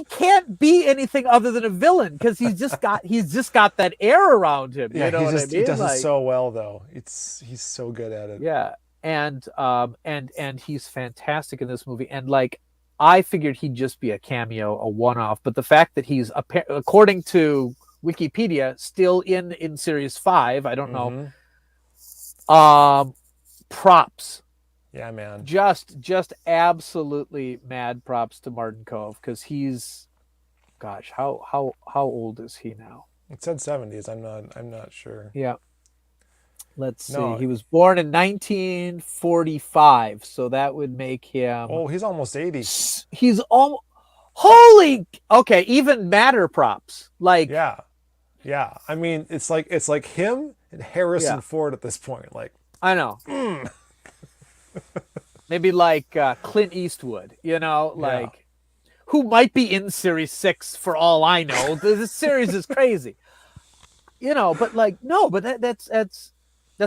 can't be anything other than a villain, because he's just got that air around him. Yeah, you know what I mean? He does it so well, though. He's so good at it. Yeah, and he's fantastic in this movie. And I figured he'd just be a cameo, a one-off, but the fact that he's according to Wikipedia still in series 5, I don't know. Props. Yeah, man. Just absolutely mad props to Martin Kove, because he's, gosh, how old is he now? It said 70s. I'm not sure. Yeah. Let's see. No. He was born in 1945, so that would make him. Oh, he's almost 80. He's almost. Holy. Okay, even madder props. Yeah. I mean, it's like him and Harrison Ford at this point. I know. Maybe Clint Eastwood, who might be in series 6 for all I know. This series is crazy, but no, but that's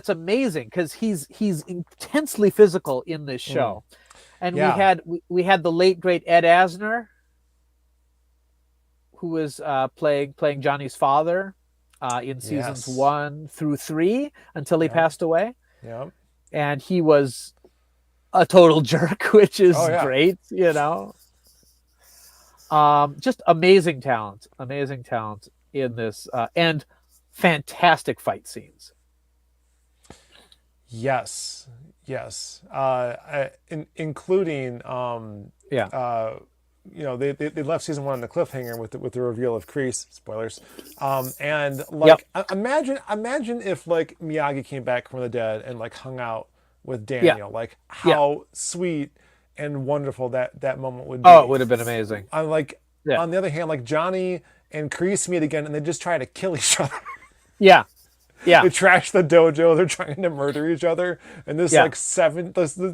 amazing, because he's intensely physical in this show. And we had the late great Ed Asner, who was playing Johnny's father in seasons 1 through 3 until he passed away. Yeah. And he was a total jerk, which is great, just amazing talent in this, and fantastic fight scenes. Yes. Including they left season 1 on the cliffhanger with the reveal of Kreese. Spoilers. Imagine if Miyagi came back from the dead and hung out with Daniel. How sweet and wonderful that moment would be. Oh, it would have been amazing. On the other hand, Johnny and Kreese meet again, and they just try to kill each other. Yeah. They trash the dojo. They're trying to murder each other, and this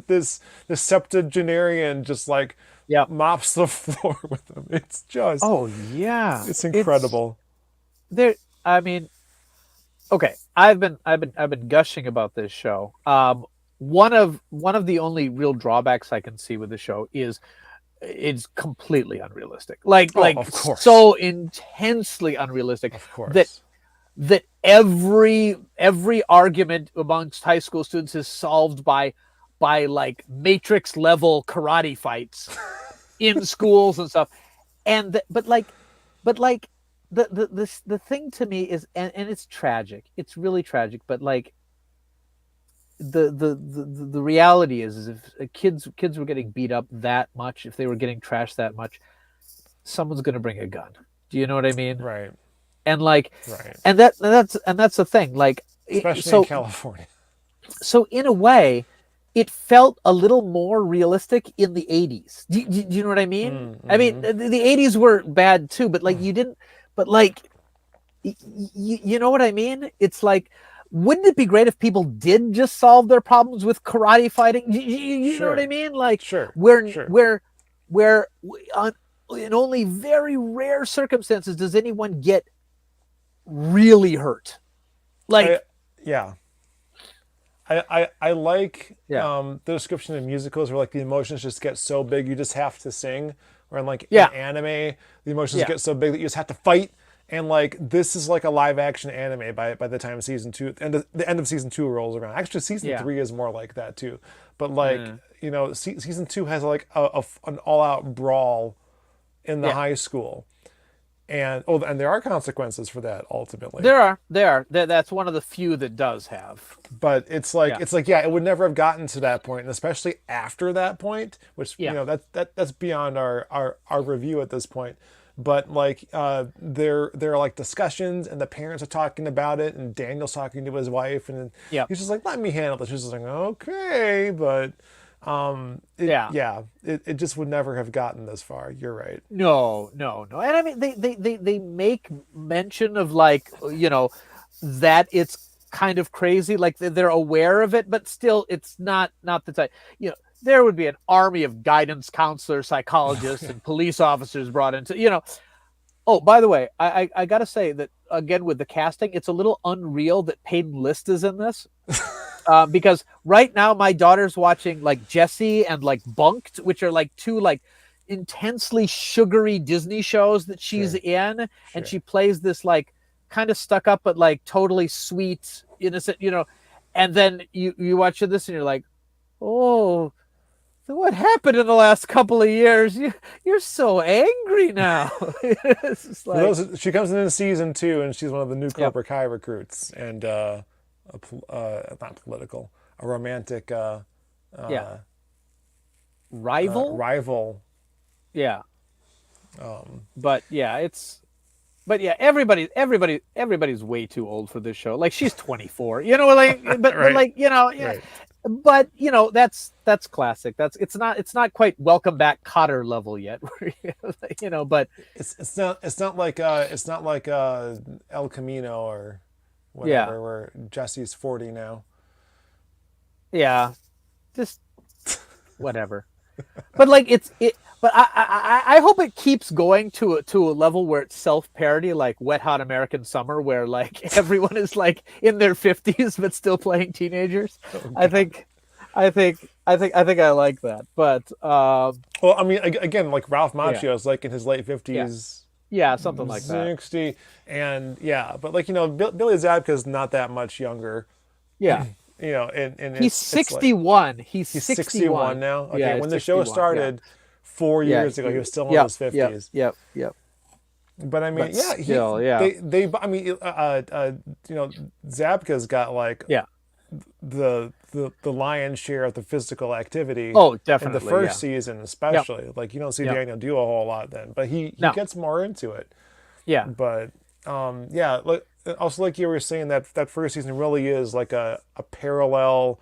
this septuagenarian just mops the floor with them. It's just it's incredible. I mean, okay, I've been gushing about this show. One of the only real drawbacks I can see with the show is it's completely unrealistic. Of course. So intensely unrealistic. Of course. That every argument amongst high school students is solved by Matrix level karate fights in schools and stuff. And the thing to me is, and it's tragic. It's really tragic, but the reality is if kids were getting beat up that much, if they were getting trashed that much, someone's going to bring a gun. Do you know what I mean? Right. And and that's the thing. Especially in California. So in a way, it felt a little more realistic in the 80s. Do you know what I mean? Mm-hmm. I mean, the 80s were bad too, but you didn't. But you know what I mean? It's wouldn't it be great if people did just solve their problems with karate fighting? You know what I mean? Sure. in only very rare circumstances does anyone get really hurt. Like, Yeah. I like Yeah. the description of musicals where like the emotions just get so big you just have to sing. Or in like Yeah. in anime, the emotions Yeah. get so big that you just have to fight. And like this is like a live action anime by the time season 2 and the end of season 2 rolls around. Actually, season Yeah. 3 is more like that too. But like season 2 has like an all out brawl in the Yeah. high school. And and there are consequences for that ultimately. There are. That's one of the few that does have. But it's like Yeah. it would never have gotten to that point, and especially after that point, which Yeah. that's beyond our review at this point. But like there are like discussions, and the parents are talking about it, and Daniel's talking to his wife, and Yeah. he's just like, "Let me handle this." She's just like, "Okay," but it just would never have gotten this far. You're right. No. And I mean, they make mention of like, that it's kind of crazy. Like they're aware of it, but still, it's not the type. There would be an army of guidance counselors, psychologists, and police officers brought into. Oh, by the way, I got to say that again with the casting, it's a little unreal that Peyton List is in this. Because right now my daughter's watching like Jessie and like Bunked, which are like two like intensely sugary Disney shows that she's in, and she plays this like kind of stuck up but like totally sweet, innocent, and then you watch this and you're like, oh, so what happened in the last couple of years? You're so angry now. It's just like, She comes in season 2, and she's one of the new Cobra Kai recruits, and not political, a romantic rival. Rival. Yeah. But yeah, everybody's way too old for this show. Like she's 24, like, but Right. like, Right. but that's classic. It's not quite Welcome Back Cotter level yet, but It's not like El Camino or whatever, where Jesse's 40 now. yeah, just whatever. But like but I hope it keeps going to a level where it's self-parody, like Wet Hot American Summer, where like everyone is like in their 50s but still playing teenagers. I think I like that. But well, I mean, again, like Ralph Macchio is like in his late 50s. Yeah, something like that. 60, and but like Billy Zabka is not that much younger. Yeah. And he's 61. He's 61 now. Okay, Yeah, when the show started 4 years ago, he was still in his 50s. Yep. But I mean, But still, they I mean, Zabka's got like the lion's share of the physical activity. Oh, definitely. In the first season, especially, like you don't see Daniel do a whole lot then, but he gets more into it. Yeah. But like also like you were saying, that first season really is like a parallel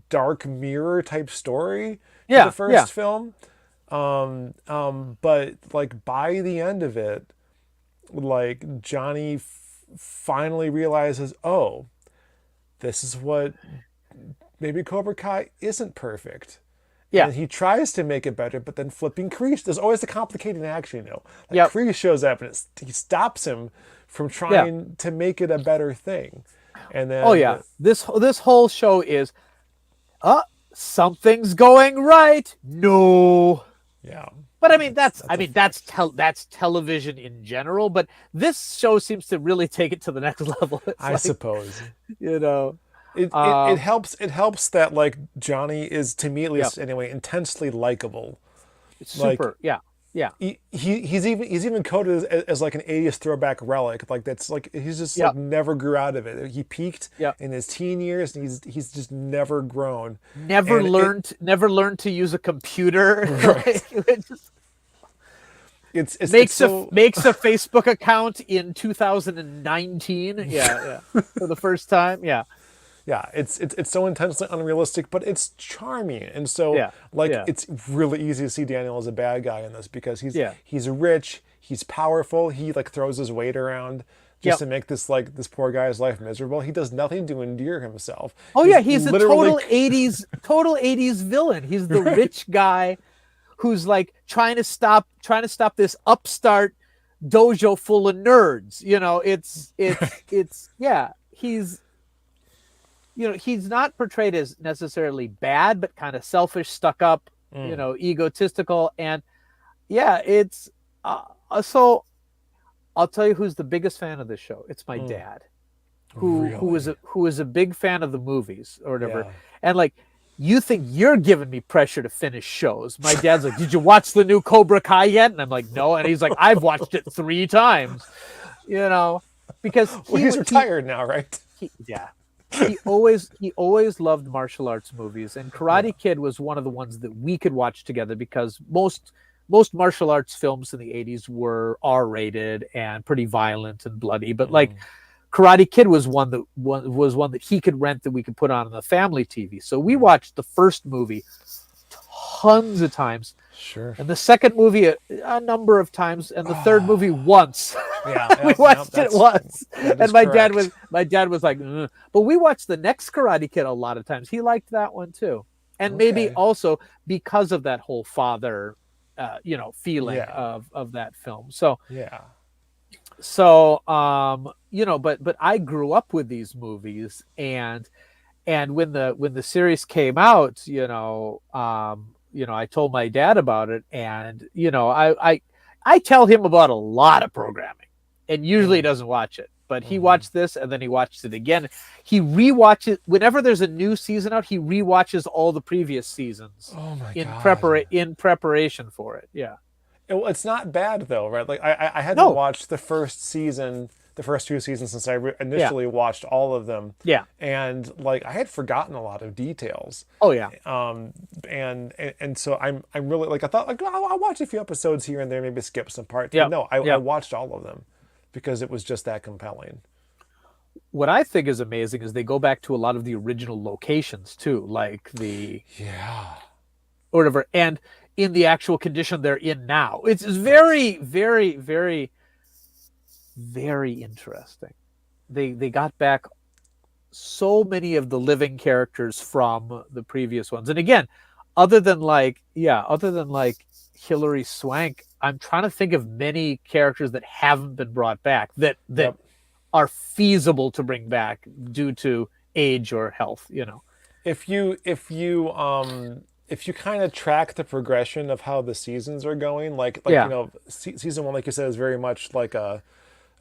Dark Mirror type story to the first film. But like by the end of it, like Johnny finally realizes, oh, this is what maybe Cobra Kai isn't perfect. Yeah. And he tries to make it better, but then flipping Kreese, there's always a complicating action, Like Kreese shows up and he stops him from trying to make it a better thing. And then this whole show is something's going right. No. Yeah. But I mean that's television in general, but this show seems to really take it to the next level. I suppose. It helps that like Johnny is, to me at least anyway, intensely likable. Super. Like, he's even coded as like an 80s throwback relic. Like that's like he's just like never grew out of it. He peaked in his teen years, and he's just never grown. Never learned to use a computer. Right. It's makes a Facebook account in 2019. For the first time. Yeah, it's so intensely unrealistic, but it's charming, and so it's really easy to see Daniel as a bad guy in this because he's rich, he's powerful, he like throws his weight around just to make this poor guy's life miserable. He does nothing to endear himself. He's a total 80s villain. He's the rich guy who's like trying to stop this upstart dojo full of nerds. You know, it's yeah, he's not portrayed as necessarily bad, but kind of selfish, stuck up, egotistical. And yeah, it's so I'll tell you who's the biggest fan of this show. It's my dad, who was a big fan of the movies or whatever. Yeah. And like, you think you're giving me pressure to finish shows. My dad's like, did you watch the new Cobra Kai yet? And I'm like, no. And he's like, I've watched it 3 times, because he's retired now, right? He always loved martial arts movies, and Karate Kid was one of the ones that we could watch together, because most martial arts films in the 80s were R-rated and pretty violent and bloody, but like Karate Kid was one that he could rent, that we could put on the family TV. So we watched the first movie tons of times. Sure. And the second movie a number of times, and the third movie once. Yeah, we watched it once, and my correct. dad was like, "Ugh." But we watched the next Karate Kid a lot of times. He liked that one too, and maybe also because of that whole father, feeling of that film. So yeah. So but I grew up with these movies, and when the series came out, I told my dad about it, and I tell him about a lot of programming, and usually he doesn't watch it, but he watched this, and then he watched it again. He rewatches whenever there's a new season out. He rewatches all the previous seasons. Oh my in God. in preparation for it. Yeah. It's not bad though, right? Like I hadn't watched the first 2 seasons since I initially watched all of them. Yeah. And like I had forgotten a lot of details. Oh yeah. And so I'm really like, I thought like, oh, I'll watch a few episodes here and there, maybe skip some parts. Yeah. But no, I watched all of them because it was just that compelling. What I think is amazing is they go back to a lot of the original locations too, like the or whatever, and in the actual condition they're in now. It's very, very, very, very interesting. They got back so many of the living characters from the previous ones. And again, other than like Hilary Swank, I'm trying to think of many characters that haven't been brought back that are feasible to bring back due to age or health, If you kind of track the progression of how the seasons are going, season 1, like you said, is very much like a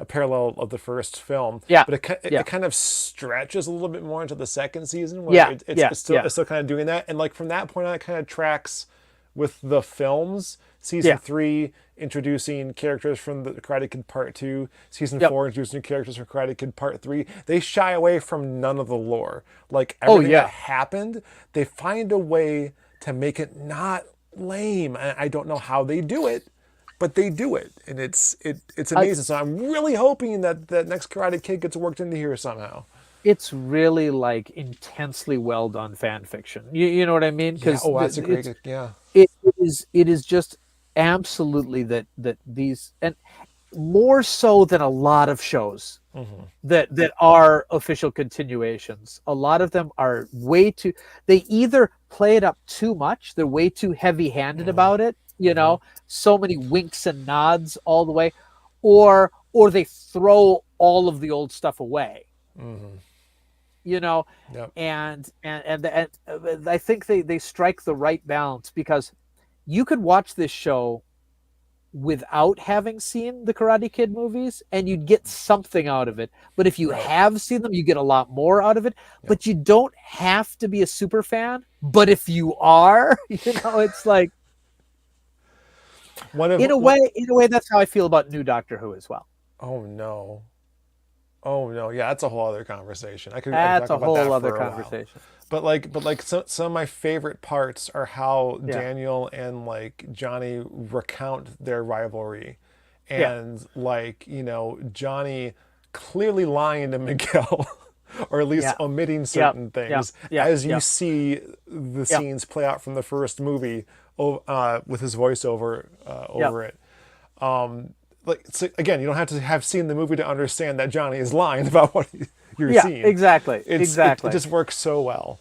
parallel of the first film. Yeah. But it kind of stretches a little bit more into the second season where it's still kind of doing that. And like from that point on, it kind of tracks with the films. Season 3 introducing characters from the Karate Kid Part 2. Season 4 introducing characters from Karate Kid Part 3. They shy away from none of the lore. Like everything that happened, they find a way to make it not lame. I don't know how they do it, but they do it, and it's amazing. So I'm really hoping that the next Karate Kid gets worked into here somehow. It's really like intensely well done fan fiction. You know what I mean? That's a great It is just absolutely that these, and more so than a lot of shows that are official continuations. A lot of them are way too, they either play it up too much, they're way too heavy-handed about it, so many winks and nods all the way, or they throw all of the old stuff away. And I think they strike the right balance, because you could watch this show without having seen the Karate Kid movies and you'd get something out of it. But if you have seen them, you get a lot more out of it. But you don't have to be a super fan. But if you are, it's like, in a way, that's how I feel about new Doctor Who as well. Oh no. Yeah, that's a whole other conversation. That's a whole other conversation. But some of my favorite parts are how Daniel and like Johnny recount their rivalry, and Johnny clearly lying to Miguel, or at least omitting certain things as you see the scenes play out from the first movie with his voiceover over it. So again, you don't have to have seen the movie to understand that Johnny is lying about what you're seeing. Exactly. It just works so well.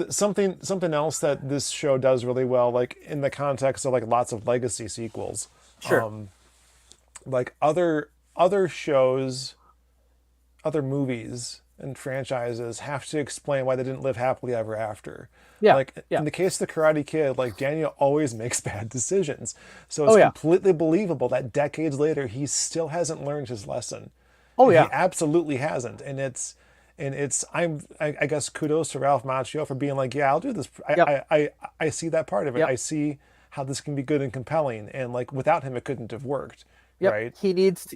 Something else that this show does really well, like in the context of like lots of legacy sequels. Sure. Like other shows, other movies and franchises have to explain why they didn't live happily ever after. Yeah, Like yeah. in the case of the Karate Kid, like Daniel always makes bad decisions. So it's Oh, yeah. completely believable that decades later he still hasn't learned his lesson. Oh, And yeah. He absolutely hasn't. I guess kudos to Ralph Macchio for being like, yeah, I'll do this. Yep. I see that part of it. Yep. I see how this can be good and compelling. And like without him, it couldn't have worked. Yep. Right. He needs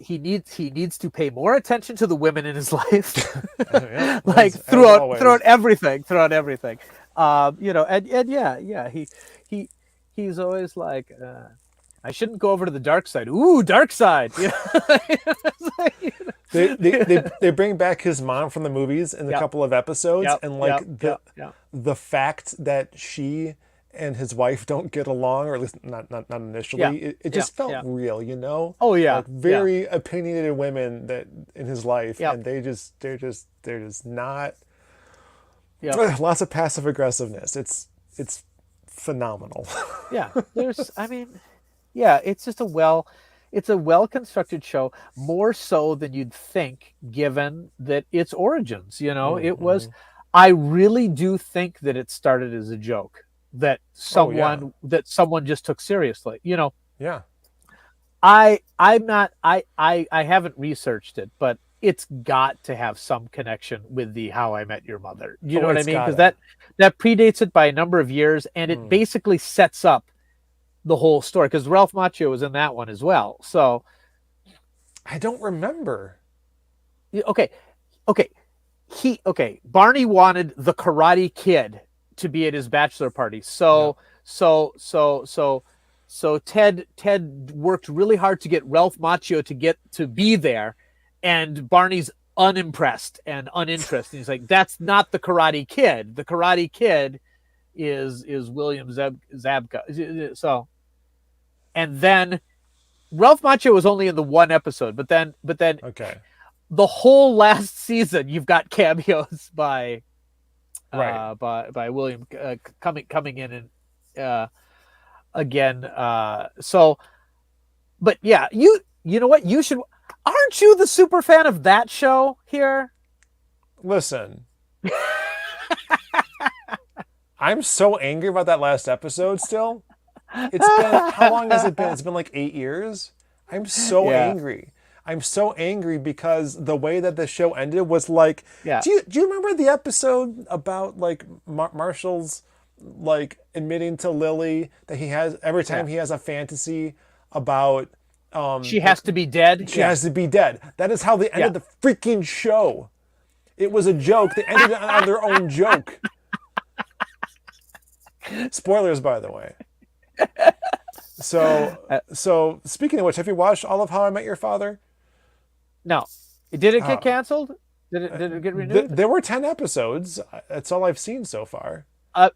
to pay more attention to the women in his life. Yeah, like as throughout always. everything. And yeah, he's always like, I shouldn't go over to the dark side. Ooh, dark side. You know? They bring back his mom from the movies in a Yep. couple of episodes, Yep, and like yep. the fact that she and his wife don't get along, or at least not initially, Yeah, it just felt yeah. real, you know? Oh, yeah, like very opinionated women that in his life, Yep. and they're just not. Yep. Lots of passive aggressiveness. It's phenomenal. Yeah, it's just it's a well-constructed show, more so than you'd think, given that its origins, it was, I really do think that it started as a joke that someone just took seriously, Yeah. I haven't researched it, but it's got to have some connection with the How I Met Your Mother. You know what I it's mean? Because gotta. that predates it by a number of years, and it basically sets up the whole story. Because Ralph Macchio was in that one as well. So I don't remember. okay, Barney wanted the Karate Kid to be at his bachelor party. So Ted worked really hard to get Ralph Macchio to be there, and Barney's unimpressed and uninterested. He's like, that's not the Karate Kid. The Karate Kid is William Zabka. So, and then Ralph Macchio was only in the one episode, but then Okay. the whole last season you've got cameos by Right. by William coming in and again. So, but yeah, you know what, you should. Aren't you the super fan of that show here? Listen. I'm so angry about that last episode still. It's been, how long has it been? It's been like 8 years. I'm so angry. I'm so angry because the way that the show ended was like, Yeah. do you remember the episode about like Marshall's like admitting to Lily that he has, every time he has a fantasy about She has to be dead. she has to be dead. That is how they ended the freaking show. It was a joke. They ended it on their own joke. Spoilers, by the way. So speaking of which, have you watched all of How I Met Your Father? No. Did it get canceled? Did it get renewed? There were 10 episodes. That's all I've seen so far.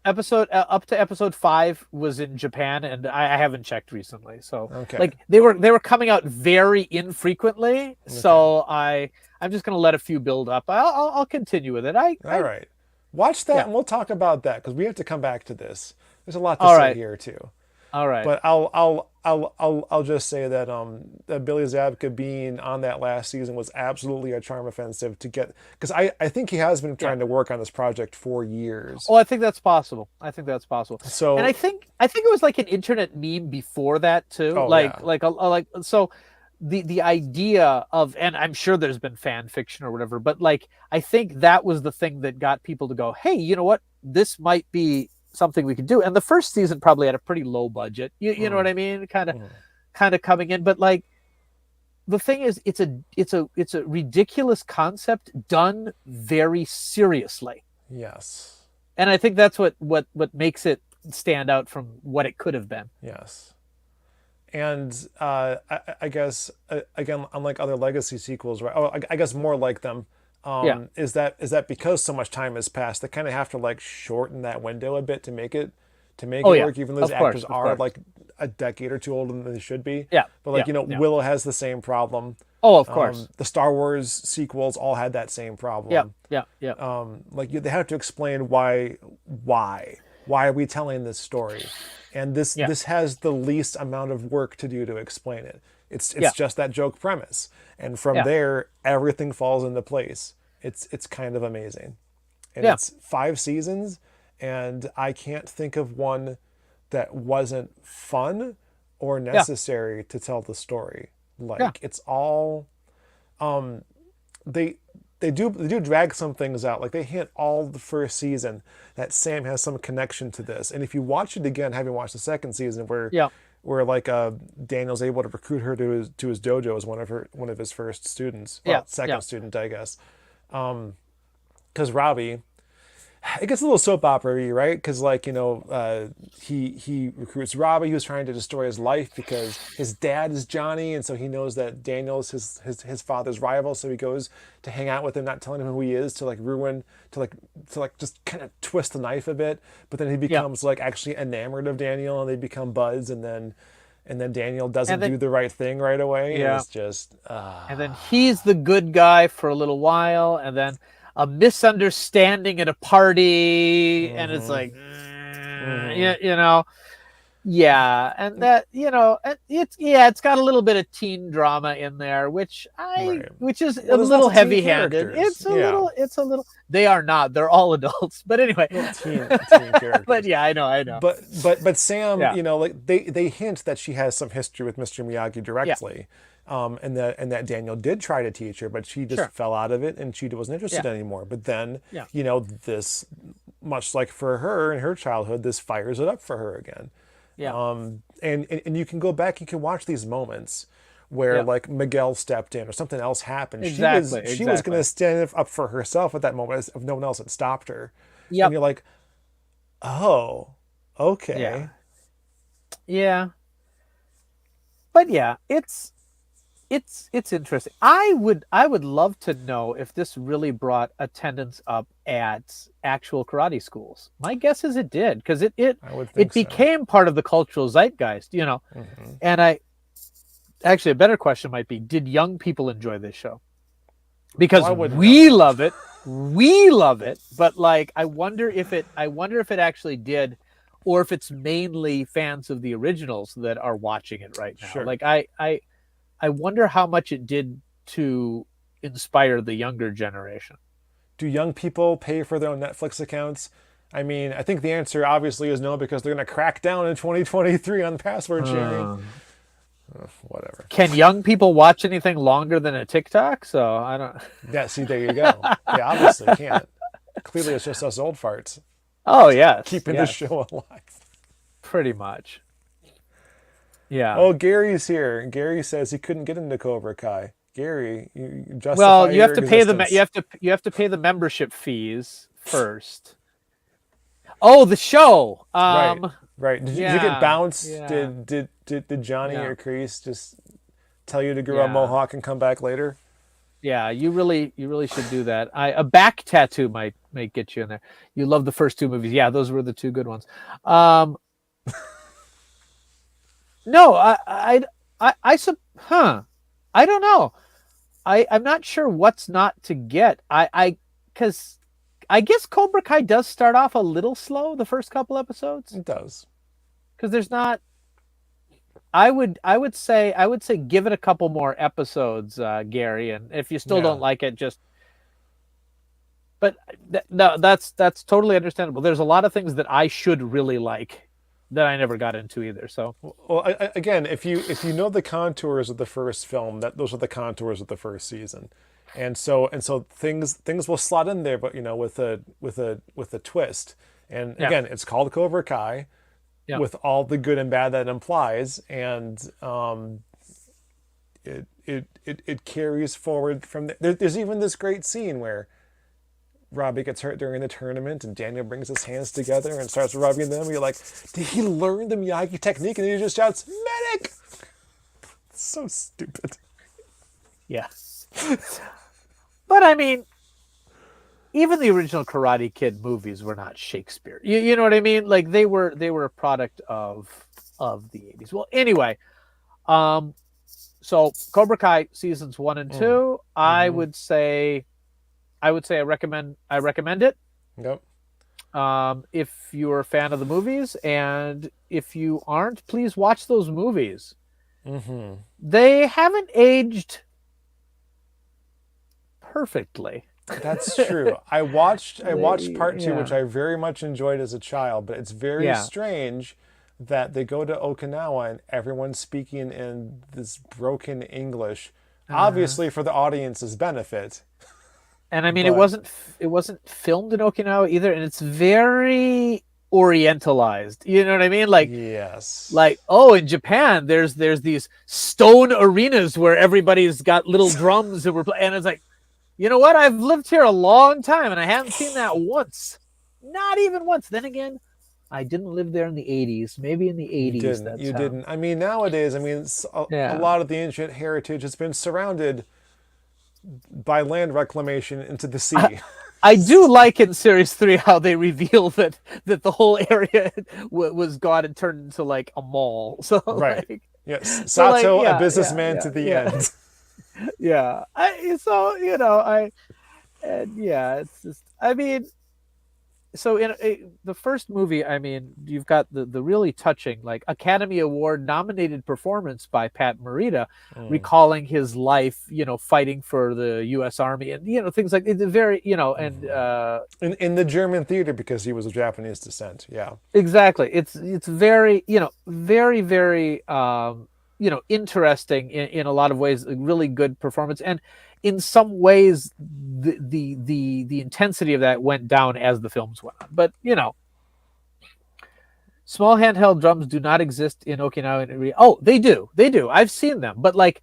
Episode up to episode 5 was in Japan, and I haven't checked recently. So Okay. like they were coming out very infrequently. So I'm just gonna let a few build up. I'll continue with it. All right. Watch that and we'll talk about that because we have to come back to this. There's a lot to say here too. All right. But I'll just say that that Billy Zabka being on that last season was absolutely a charm offensive to get, because I think he has been trying to work on this project for years. Oh, I think that's possible. So, and I think it was like an internet meme before that too. So the idea of, and I'm sure there's been fan fiction or whatever, but like I think that was the thing that got people to go, hey, you know what? This might be something we could do. And the first season probably had a pretty low budget. You know what I mean? Kind of coming in, but like the thing is, it's a ridiculous concept done very seriously. Yes. And I think that's what makes it stand out from what it could have been. Yes. And I guess again, unlike other legacy sequels, right? Oh, I guess more like them. Is that because so much time has passed, they kind of have to like shorten that window a bit to make it work, even though those actors are like a decade or two older than they should be. Yeah. But like Willow has the same problem Oh, of course. The Star Wars sequels all had that same problem. Yeah. Like they have to explain why are we telling this story, and this has the least amount of work to do to explain it. It's just that joke premise, and from there everything falls into place. It's kind of amazing, and it's 5 seasons, and I can't think of one that wasn't fun or necessary to tell the story. Like it's all they do drag some things out. Like they hint all the first season that Sam has some connection to this. And if you watch it again, having watched the second season where like Daniel's able to recruit her to his dojo as one of his first students. Well, second student, I guess. Cuz Robbie, it gets a little soap opera-y, right? Because like, you know, he recruits Robbie, who's trying to destroy his life because his dad is Johnny, and so he knows that Daniel's his father's rival, so he goes to hang out with him, not telling him who he is, to just kind of twist the knife a bit. But then he becomes like actually enamored of Daniel, and they become buds, and then Daniel doesn't do the right thing right away. And it's just and then he's the good guy for a little while, and then a misunderstanding at a party, and it's like, you know, and that, you know, it's got a little bit of teen drama in there, which is a little heavy-handed. It's a little. They are not. They're all adults, but anyway, teen characters. But yeah, I know. But Sam, you know, like they hint that she has some history with Mr. Miyagi directly. And that Daniel did try to teach her, but she just fell out of it, and she wasn't interested anymore. But then, you know, this, much like for her in her childhood, this fires it up for her again. And you can go back, you can watch these moments where like Miguel stepped in or something else happened. She was going to stand up for herself at that moment if no one else had stopped her. And you're like, oh, okay. Yeah. But yeah, it's interesting. I would love to know if this really brought attendance up at actual karate schools. My guess is it did, because it became part of the cultural zeitgeist, you know. And actually a better question might be, did young people enjoy this show? Because we love it, but like I wonder if it actually did, or if it's mainly fans of the originals that are watching it right now. Like I wonder how much it did to inspire the younger generation. Do young people pay for their own Netflix accounts? I mean, I think the answer obviously is no, because they're going to crack down in 2023 on password sharing. Whatever. Can young people watch anything longer than a TikTok? So I don't. Yeah, see, there you go. They obviously can't. Clearly, it's just us old farts. Oh yeah, keeping the show alive. Pretty much. Yeah. Oh, Gary's here. Gary says he couldn't get into Cobra Kai. Gary, you justify well, you have to existence. pay you have to pay the membership fees first. Oh, the show. Right. Did you get bounced? Yeah. Did Johnny or Kreese just tell you to grow a mohawk and come back later? Yeah, you really should do that. A back tattoo might get you in there. You love the first 2 movies. Yeah, those were the 2 good ones. No, I don't know. I'm not sure what's not to get. Because I guess Cobra Kai does start off a little slow the first couple episodes. It does. Because there's not. I would say give it a couple more episodes, Gary, and if you still don't like it, just. But no, that's totally understandable. There's a lot of things that I should really like that I never got into either. So, well, again, if you know the contours of the first film, those are the contours of the first season, and so things will slot in there, but you know, with a twist. And again, it's called Cobra Kai, with all the good and bad that implies, and it carries forward from there. There's even this great scene where Robbie gets hurt during the tournament, and Daniel brings his hands together and starts rubbing them. You're like, did he learn the Miyagi technique? And he just shouts, "Medic!" It's so stupid. Yeah. But I mean, even the original Karate Kid movies were not Shakespeare. You know what I mean? Like they were a product of the 80s. Well, anyway, So Cobra Kai seasons 1 and 2, I would say I recommend it. Yep. If you're a fan of the movies, and if you aren't, please watch those movies. They haven't aged perfectly. That's true. I watched part 2, which I very much enjoyed as a child, but it's very strange that they go to Okinawa and everyone's speaking in this broken English, obviously for the audience's benefit. And I mean, it wasn't filmed in Okinawa either, and it's very orientalized. You know what I mean? Like, yes, like, oh, in Japan, there's these stone arenas where everybody's got little drums and and it's like, you know what? I've lived here a long time and I haven't seen that once, not even once. Then again, I didn't live there in the 80s. Maybe in the 80s. You didn't. I mean, nowadays, I mean, a lot of the ancient heritage has been surrounded by land reclamation into the sea. I do like in Series 3 how they reveal that the whole area was gone and turned into like a mall. So right. Like, yes. Sato, like, a businessman to the end. Yeah. It's just, I mean, so in the first movie, I mean, you've got the really touching, like, Academy Award nominated performance by Pat Morita, recalling his life, fighting for the U.S. Army, and things like it's very, and in the German theater because he was of Japanese descent. Yeah, exactly. It's very, very, very interesting in a lot of ways. A really good performance, and in some ways, the intensity of that went down as the films went on. But small handheld drums do not exist in Okinawa. Oh, they do. I've seen them, but I've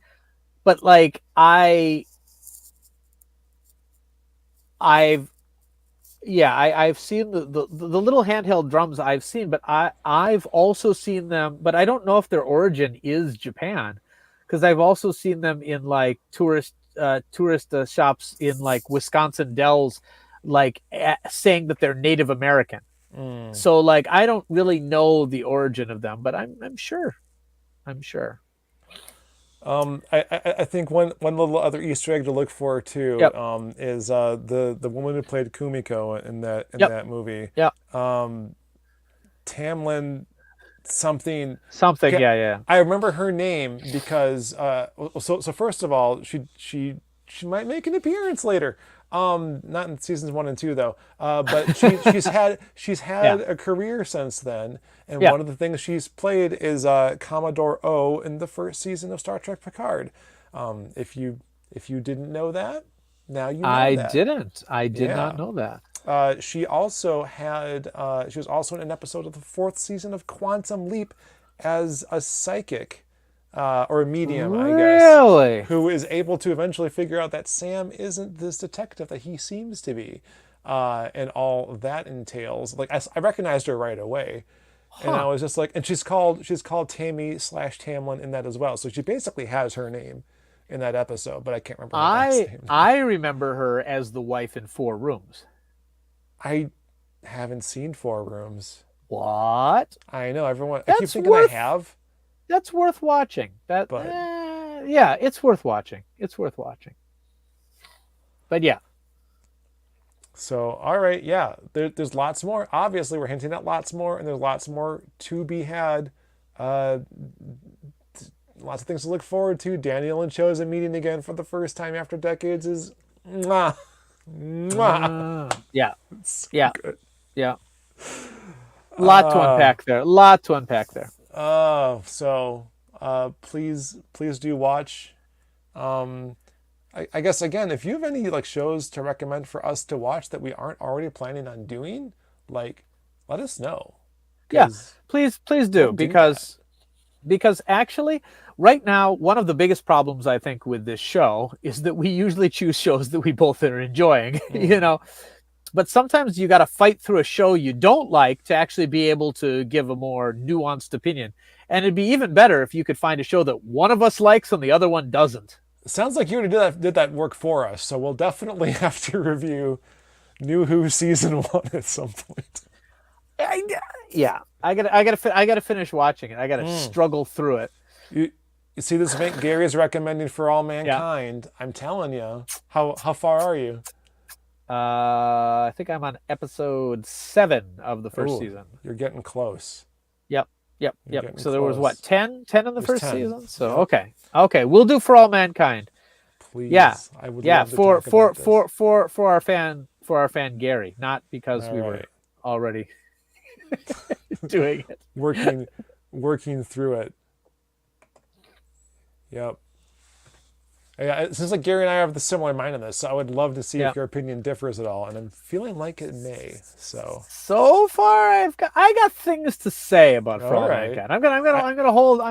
seen the little handheld drums. I've seen, but I've also seen them. But I don't know if their origin is Japan, because I've also seen them in like tourist shops in like Wisconsin Dells, like saying that they're Native American. So like I don't really know the origin of them, but I'm sure. I think one little other Easter egg to look for too is the woman who played Kumiko in that movie. Yeah. Tamlin something. Yeah. I remember her name because so first of all, she might make an appearance later. Not in seasons 1 and 2 though. But she's had a career since then, and one of the things she's played is Commodore O in the first season of Star Trek Picard. If you didn't know that, now you know that. I did not know that. She also she was also in an episode of the 4th season of Quantum Leap as a psychic or a medium, I guess, who is able to eventually figure out that Sam isn't this detective that he seems to be, and all that entails. Like I recognized her right away, and I was just like, and she's called Tammy/Tamlin in that as well. So she basically has her name in that episode, but I can't remember her last name. I remember her as the wife in 4 Rooms. I haven't seen 4 Rooms. What? I know everyone. I keep thinking I have. That's worth watching. It's worth watching. But yeah. So all right, yeah. There's lots more. Obviously, we're hinting at lots more, and there's lots more to be had. Lots of things to look forward to. Daniel and Chosen meeting again for the first time after decades is mwah. Yeah. So yeah. Good. Yeah. Lot to unpack there. So please do watch. I guess again, if you have any like shows to recommend for us to watch that we aren't already planning on doing, like let us know. Yeah, please do, because actually right now one of the biggest problems I think with this show is that we usually choose shows that we both are enjoying, but sometimes you got to fight through a show you don't like to actually be able to give a more nuanced opinion. And it'd be even better if you could find a show that one of us likes and the other one doesn't. Sounds like you already did that work for us, so we'll definitely have to review New Who season 1 at some point. I gotta finish watching it. I gotta struggle through it. You see this event Gary's recommending for all mankind. I'm telling you. How far are you? I think I'm on episode 7 of the first Ooh, season. You're getting close. Yep. Getting So there was close. what, 10 in the There's first 10. season? So Yep. okay, we'll do for all mankind. Please. Yeah. I would Yeah, love to talk about this. for our fan Gary, not because we were right. already doing it. working through it. Yep. Yeah, it seems like Gary and I have the similar mind on this, so I would love to see if your opinion differs at all, and I'm feeling like it may. So far, I got things to say about For All right. Mankind. I'm gonna hold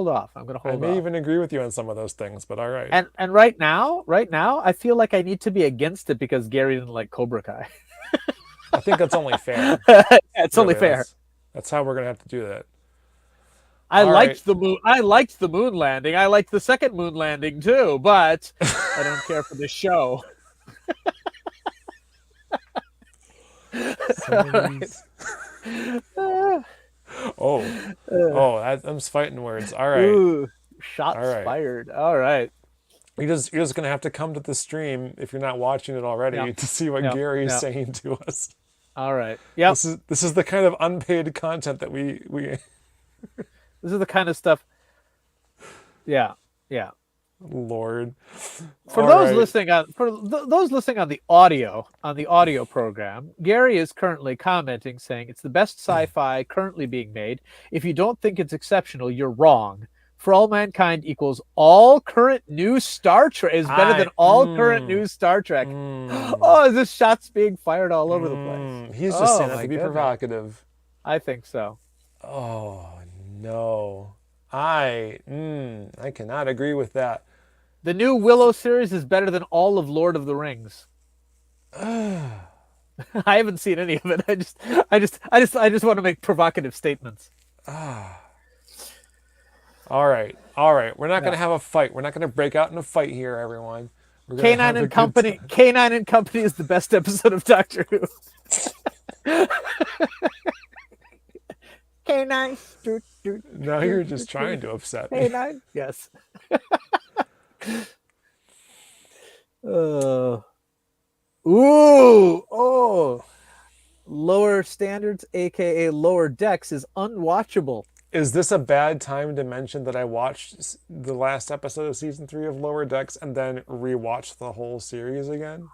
off. I may even agree with you on some of those things, but all right. And right now, I feel like I need to be against it because Gary didn't like Cobra Kai. I think that's only fair. It's only fair. That's how we're gonna have to do that. I liked the moon landing. I liked the second moon landing too, but I don't care for the show. Them's fighting words. All right. Ooh, shots fired. All right. You're just gonna have to come to the stream if you're not watching it already to see what Gary is saying to us. All right. Yeah. This is the kind of unpaid content that we. This is the kind of stuff. Yeah. Lord. For those listening on the audio program, Gary is currently commenting saying it's the best sci-fi currently being made. If you don't think it's exceptional, you're wrong. For All Mankind equals all current new Star Trek is better than all current new Star Trek. Oh, is this shots being fired all over the place? He's just saying that to be provocative. I think so. Oh no. I cannot agree with that. The new Willow series is better than all of Lord of the Rings. I haven't seen any of it. I just want to make provocative statements. All right. We're not going to have a fight. We're not going to break out in a fight here, everyone. K9 and Company. K9 and Company is the best episode of Doctor Who. K9. Now you're just trying to upset me. K9. Yes. Lower Standards, aka Lower Decks, is unwatchable. Is this a bad time to mention that I watched the last episode of season 3 of Lower Decks and then rewatched the whole series again?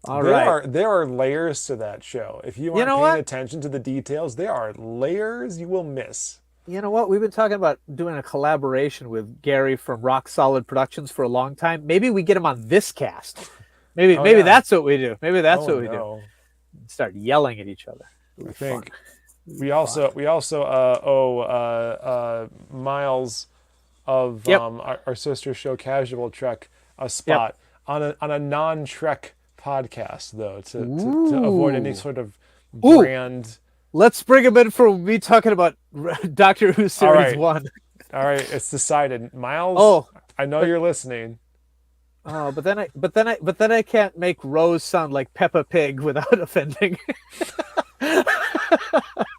There are layers to that show. If you aren't paying attention to the details, there are layers you will miss. You know what? We've been talking about doing a collaboration with Gary from Rock Solid Productions for a long time. Maybe we get him on this cast. Maybe that's what we do. Maybe that's what we do. Start yelling at each other. I think we also owe Miles of our sister show Casual Trek a spot on a non-Trek podcast though to avoid any sort of brand. Let's bring him in for me talking about Doctor Who Series 1. All right, it's decided. Miles, I know you're listening. Oh, but then I can't make Rose sound like Peppa Pig without offending.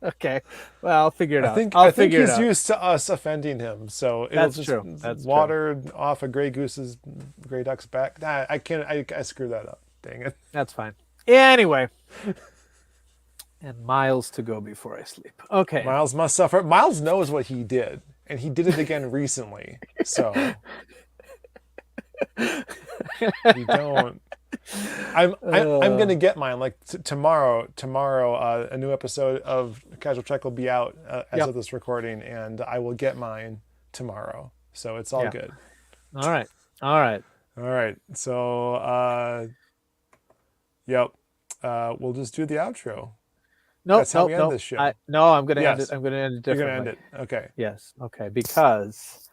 Okay, well, I'll figure it out. I think he's used to us offending him, so it'll That's just true. That's water off a gray duck's back. Nah, I can't. I screwed that up. Dang it. That's fine. Yeah, anyway. And miles to go before I sleep. Okay. Miles must suffer. Miles knows what he did, and he did it again recently. So we don't. I'm gonna get mine like tomorrow. Tomorrow, a new episode of Casual Trek will be out as of this recording, and I will get mine tomorrow. So it's all good. All right. So, we'll just do the outro. Nope, That's how we end this show. I'm going to end it. I'm going to end it differently. You're going to end it. Okay. Yes. Okay. Because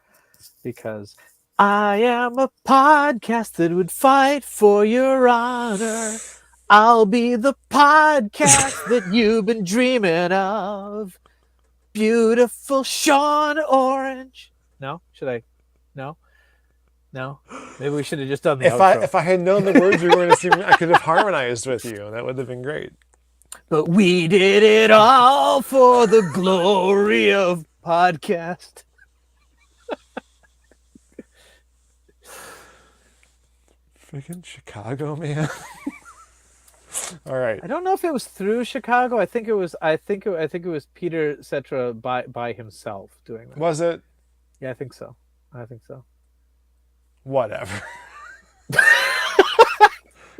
I am a podcast that would fight for your honor. I'll be the podcast that you've been dreaming of. Beautiful Sean Orange. No? Should I? No? Maybe we should have just done the outro. If I had known the words you were going to sing, I could have harmonized with you. That would have been great. But we did it all for the glory of podcast. Freaking Chicago, man. All right. I don't know if it was through Chicago. I think it was Peter Cetera by himself doing that. Was it? Yeah, I think so. Whatever.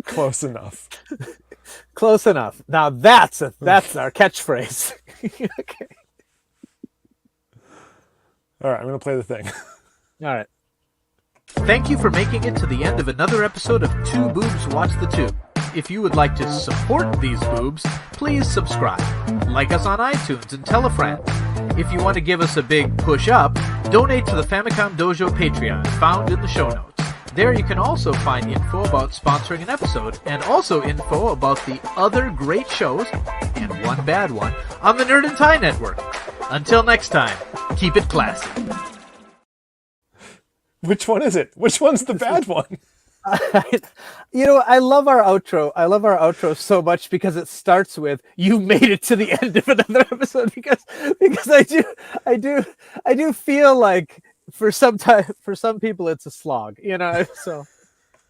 Close enough. Close enough. Now that's our catchphrase. Okay. All right, I'm going to play the thing. All right. Thank you for making it to the end of another episode of Two Boobs Watch the Tube. If you would like to support these boobs, please subscribe. Like us on iTunes and tell a friend. If you want to give us a big push up, donate to the Famicom Dojo Patreon found in the show notes. There you can also find info about sponsoring an episode and also info about the other great shows, and one bad one, on the Nerd and Tie Network. Until next time, keep it classy. Which one is it? Which one's the bad one? I love our outro. I love our outro so much because it starts with "You made it to the end of another episode." Because I do feel like for some people it's a slog, So.